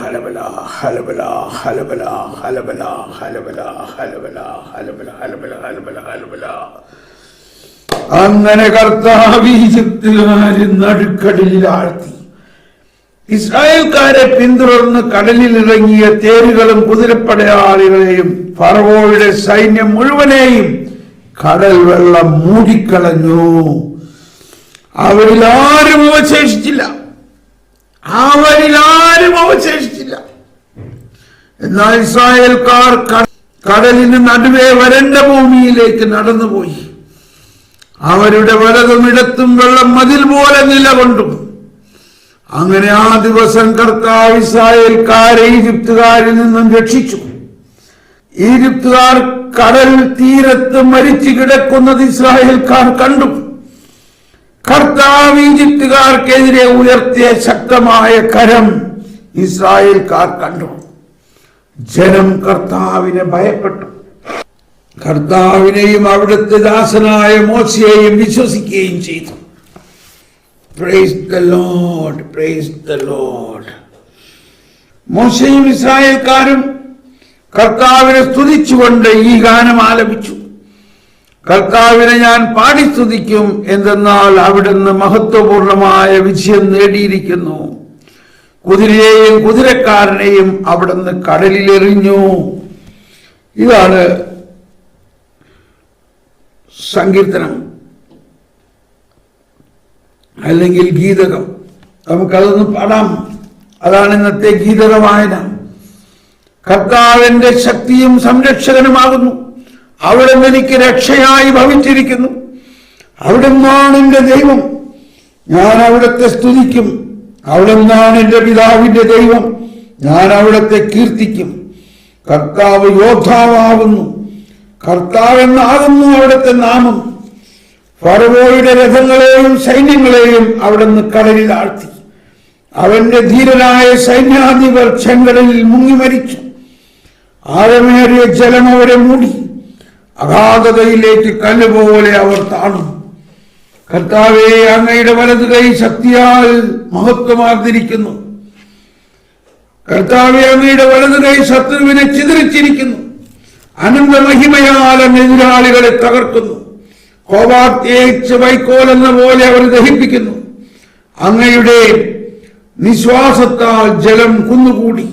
ഹലബല ഹലബല ഹലബല ഹലബല ഹലബല ഹലബല ഹലബല ഹലബല ഹലബല ഹലബല. അങ്ങനെ കർത്താവ് ഈജിപ്തുകാരെ നടുക്കടലിൽ ആഴ്ത്തി. ഇസ്രായേൽക്കാരെ പിന്തുടർന്ന് കടലിൽ ഇറങ്ങിയ തേരുകളും കുതിരപ്പടയാളികളെയും ഫറവോയുടെ സൈന്യം മുഴുവനെയും കടൽ വെള്ളം മൂടിക്കളഞ്ഞു. അവരിൽ ആരും അവശേഷിച്ചില്ല. എന്നാൽ ഇസ്രായേൽക്കാർ കടലിന് നടുവേ വരണ്ട ഭൂമിയിലേക്ക് നടന്നുപോയി. അവരുടെ വലതും ഇടത്തും വെള്ളം മതിൽ പോലെ നിലകൊണ്ടു. അങ്ങനെ ആ ദിവസം കർത്താവ് ഇസ്രായേൽക്കാരെ ഈജിപ്തുകാരിൽ നിന്നും രക്ഷിച്ചു. ഈജിപ്തുകാർ കടൽ തീരത്ത് മരിച്ചു കിടക്കുന്നത് ഇസ്രായേൽക്കാർ കണ്ടു. കർത്താവ് ഈജിപ്തുകാർക്കെതിരെ ഉയർത്തിയ ശക്തമായ കരം ഇസ്രായേൽക്കാർ കണ്ടു. ജനം കർത്താവിനെ ഭയപ്പെട്ടു. കർത്താവിനെയും അവിടുത്തെ ദാസനായ മോശയെയും വിശ്വസിക്കുകയും ചെയ്തു. Praise the Lord, praise the Lord. മോശയും ഇസ്രായേൽക്കാരും കർത്താവിനെ സ്തുതിച്ചുകൊണ്ട് ഈ ഗാനം ആലപിച്ചു. കർത്താവിനെ ഞാൻ പാടി സ്തുതിക്കും, എന്തെന്നാൽ അവിടുന്ന് മഹത്വപൂർണമായ വിജയം നേടിയിരിക്കുന്നു. കുതിരയെയും കുതിരക്കാരനെയും അവിടുന്ന് കടലിലെറിഞ്ഞു. ഇതാണ് സങ്കീർത്തനം അല്ലെങ്കിൽ ഗീതകം. നമുക്കതൊന്ന് പാടാം. അതാണ് ഇന്നത്തെ ഗീതകവായന. കർത്താവിന്റെ ശക്തിയും സംരക്ഷകനുമാകുന്നു. അവിടുന്ന് എനിക്ക് രക്ഷയായി ഭവിച്ചിരിക്കുന്നു. അവിടുന്നാണ് എന്റെ ദൈവം, ഞാൻ അവിടുത്തെ സ്തുതിക്കും. അവിടുന്നാണ് എന്റെ പിതാവിന്റെ ദൈവം, ഞാൻ അവിടുത്തെ കീർത്തിക്കും. കർത്താവ് യോദ്ധാവാകുന്നു, കർത്താവെന്നാകുന്നു അവിടുത്തെ നാമം. ഫറവോയുടെ രഥങ്ങളെയും സൈന്യങ്ങളെയും അവിടുന്ന് കടലിൽ ആഴ്ത്തി. അവന്റെ ധീരനായ സൈന്യാധിപർ ചെങ്കടലിൽ മുങ്ങി മരിച്ചു. ആഴമേറിയ ജലം അവരെ മൂടി. അഗാധതയിലേക്ക് കല്ലുപോലെ അവർ താണു. കർത്താവേ, അങ്ങയുടെ വലതു കൈ ശക്തിയാൽ മഹത്വമാർന്നിരിക്കുന്നു. കർത്താവേ, അങ്ങയുടെ വലതു കൈ ശത്രുവിനെ ചിതറിച്ചിരിക്കുന്നു. അനന്തമഹിമയാൽ അങ്ങ് എതിരാളികളെ തകർക്കുന്നു. കോപാർത്തേച്ച് വൈക്കോൽ എന്ന പോലെ അവർ ദഹിപ്പിക്കുന്നു. അങ്ങയുടെ നിശ്വാസത്താൽ ജലം കുന്നുകൂടി,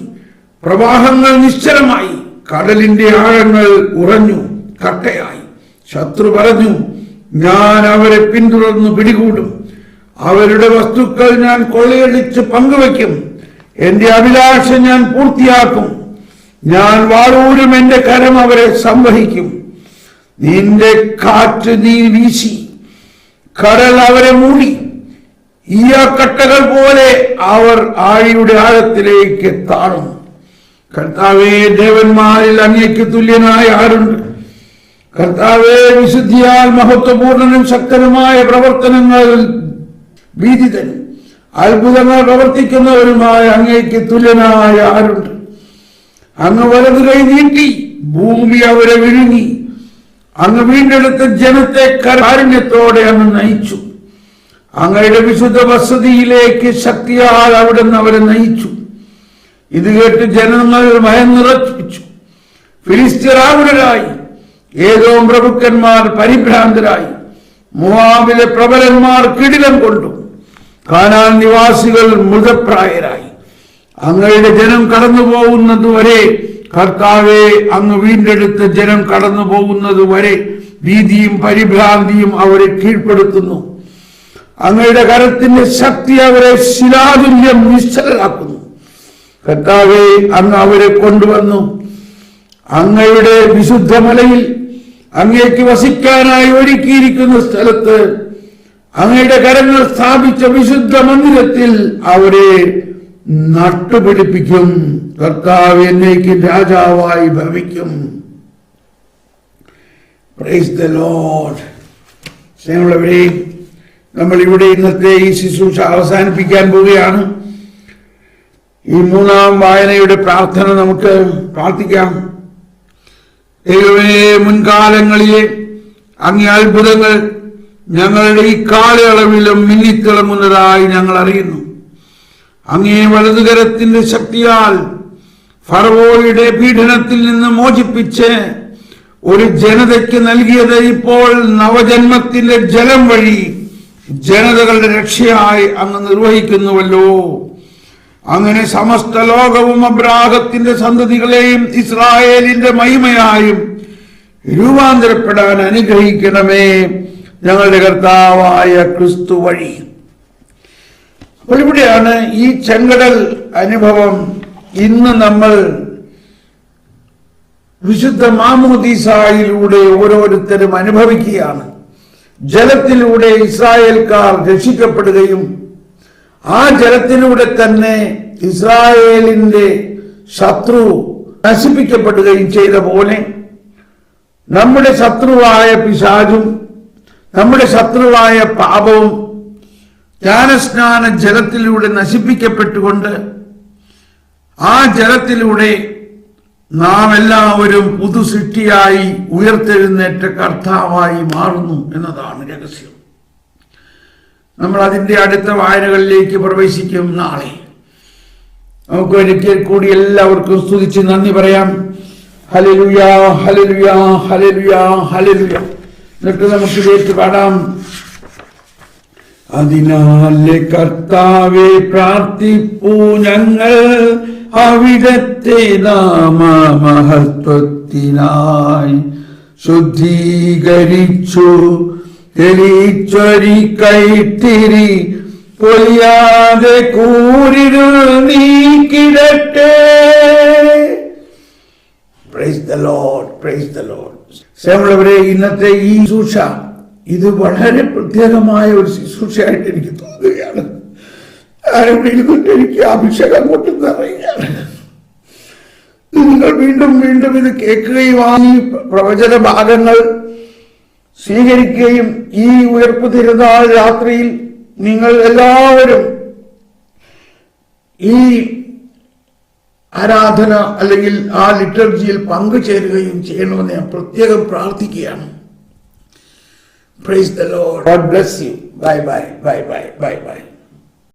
പ്രവാഹങ്ങൾ നിശ്ചലമായി. കടലിന്റെ ആഴങ്ങൾ ഉറഞ്ഞു കട്ടയായി. ശത്രു പറഞ്ഞു, ഞാൻ അവരെ പിന്തുടർന്ന് പിടികൂടും. അവരുടെ വസ്തുക്കൾ ഞാൻ കൊള്ളയടിച്ച് പങ്കുവയ്ക്കും. എന്റെ അഭിലാഷം ഞാൻ പൂർത്തിയാക്കും. ഞാൻ വാളൂരും, എന്റെ കരം അവരെ സംവഹിക്കും. നിന്റെ കാറ്റ് നീ വീശി, കടൽ അവരെ മൂടി. ഈയക്കട്ടകൾ പോലെ അവർ ആഴിയുടെ ആഴത്തിലേക്ക് താഴും. കർത്താവേ, ദേവന്മാരിൽ അങ്ങേക്ക് തുല്യനായ ആരുണ്ട്? കർത്താവേ, വിശുദ്ധിയാൽ മഹത്വപൂർണനും ശക്തനുമായ പ്രവർത്തനങ്ങൾ വീതിതനും അത്ഭുതങ്ങൾ പ്രവർത്തിക്കുന്നവരുമായ അങ്ങേക്ക് തുല്യനായ ആരുണ്ട്? അങ്ങ് വലതു കൈ നീട്ടി, ഭൂമി അവരെ വിഴുങ്ങി. അങ്ങ് വീണ്ടെടുത്ത ജനത്തെ കാരുണ്യത്തോടെ അങ്ങ് നയിച്ചു. അങ്ങയുടെ വിശുദ്ധ വസതിയിലേക്ക് ശക്തിയാൽ അവിടുന്ന് അവരെ നയിച്ചു. ഇത് കേട്ട് ജനങ്ങൾ ഭയന്നുറപ്പിച്ചു. ഫിലിസ്ത്യർ ആകുലരായി, ഏദോം പ്രഭുക്കന്മാർ പരിഭ്രാന്തരായി. മോവാബിലെ പ്രബലന്മാർ കിടിലം കൊണ്ടു. കാനാൻ നിവാസികൾ മൃതപ്രായരായി. അങ്ങയുടെ ജനം കടന്നു പോകുന്നതുവരെ, കർത്താവെ, അങ്ങ് വീണ്ടെടുത്ത ജനം കടന്നു പോകുന്നതുവരെ ഭീതിയും പരിഭ്രാന്തിയും അവരെ കീഴ്പ്പെടുത്തുന്നു. അങ്ങയുടെ കരത്തിന്റെ ശക്തി അവരെ ശിലാതുല്യം നിശ്ചലരാക്കുന്നു. കർത്താവെ, അങ്ങ് അവരെ കൊണ്ടുവന്നു. അങ്ങയുടെ വിശുദ്ധമലയിൽ അങ്ങേക്ക് വസിക്കാനായി ഒരുക്കിയിരിക്കുന്ന സ്ഥലത്ത് അങ്ങയുടെ കരങ്ങൾ സ്ഥാപിച്ച വിശുദ്ധ മന്ദിരത്തിൽ അവരെ നട്ടുപിടിപ്പിക്കും. കർത്താവ് എന്നേക്കും രാജാവായി ഭവിക്കും. Price the Lord. സ്നേഹമുള്ളവരെ, നമ്മൾ ഇവിടെ ഇന്നത്തെ ഈ ശുശ്രൂഷ അവസാനിപ്പിക്കാൻ പോവുകയാണ്. ഈ മൂന്നാം വായനയുടെ പ്രാർത്ഥന നമുക്ക് പ്രാർത്ഥിക്കാം. ദൈവമേ, മുൻകാലങ്ങളിലെ അങ്ങേ അത്ഭുതങ്ങൾ ഞങ്ങളുടെ ഈ കാലയളവിലും മിന്നിത്തിളങ്ങുന്നതായി ഞങ്ങൾ അറിയുന്നു. അങ്ങേ വലതുകരത്തിന്റെ ശക്തിയാൽ ഫറവോയുടെ പീഡനത്തിൽ നിന്ന് മോചിപ്പിച്ച് ഒരു ജനതയ്ക്ക് നൽകിയത് ഇപ്പോൾ നവജന്മത്തിന്റെ ജലം വഴി ജനതകളുടെ രക്ഷയായി അങ്ങ് നിർവഹിക്കുന്നുവല്ലോ. അങ്ങനെ സമസ്ത ലോകവും അബ്രാഹത്തിന്റെ സന്തതികളെയും ഇസ്രായേലിന്റെ മഹിമയായും രൂപാന്തരപ്പെടാൻ അനുഗ്രഹിക്കണമേ, ഞങ്ങളുടെ കർത്താവായ ക്രിസ്തു വഴി. അപ്പോൾ ഇവിടെയാണ് ഈ ചെങ്കടൽ അനുഭവം ഇന്ന് നമ്മൾ വിശുദ്ധ മാമോദീസായിലൂടെ ഓരോരുത്തരും അനുഭവിക്കുകയാണ്. ജലത്തിലൂടെ ഇസ്രായേൽക്കാർ രക്ഷിക്കപ്പെടുകയും ആ ജലത്തിലൂടെ തന്നെ ഇസ്രായേലിന്റെ ശത്രു നശിപ്പിക്കപ്പെടുകയും ചെയ്ത പോലെ നമ്മുടെ ശത്രുവായ പിശാചും നമ്മുടെ ശത്രുവായ പാപവും ജ്ഞാനസ്നാന ജലത്തിലൂടെ നശിപ്പിക്കപ്പെട്ടുകൊണ്ട് ആ ജലത്തിലൂടെ നാം എല്ലാവരും പുതുസൃഷ്ടിയായി ഉയർത്തെഴുന്നേറ്റ കർത്താവായി മാറുന്നു എന്നതാണ് രഹസ്യം. നമ്മൾ അതിന്റെ അടുത്ത വായനകളിലേക്ക് പ്രവേശിക്കും നാളെ. നമുക്ക് ഒരിക്കൽ കൂടി എല്ലാവർക്കും സ്തുതിച്ച് നന്ദി പറയാം. Hallelujah, hallelujah, hallelujah, hallelujah. എന്നിട്ട് നമുക്ക് ഇതേറ്റ് പാടാം. അതിനാൽ കർത്താവെ പ്രാർത്ഥിപ്പൂ ഞങ്ങൾ അവിടത്തെ നാമമഹത്വത്തിനായി ശുദ്ധീകരിച്ചു തെളിച്ചൊരി കൈത്തിരി പൊലിയാതെ കൂരിരുൾ നീക്കിടട്ടെ. Praise the Lord, praise the Lord. സ്നേഹമുള്ളവരെ, ഇന്നത്തെ ഈ ശുശ്രൂഷ ഇത് വളരെ പ്രത്യേകമായ ഒരു ശുശ്രൂഷയായിട്ട് എനിക്ക് തോന്നുകയാണ്. ഞാനിവിടെ ഇരുന്നിട്ട് എനിക്ക് അഭിഷേകം കൊണ്ട് നിറയുകയാണ്. നിങ്ങൾ വീണ്ടും വീണ്ടും ഇത് കേൾക്കുകയും ഈ പ്രവചന ഭാഗങ്ങൾ സ്വീകരിക്കുകയും ഈ ഉയർപ്പ് തിരുനാൾ രാത്രിയിൽ നിങ്ങൾ എല്ലാവരും ഈ ആരാധന അല്ലെങ്കിൽ ആ ലിറ്റർജിയിൽ പങ്കുചേരുകയും ചെയ്യണമെന്ന് ഞാൻ പ്രത്യേകം പ്രാർത്ഥിക്കുകയാണ്. Praise the Lord. God bless you. Bye bye. Bye bye. Bye bye.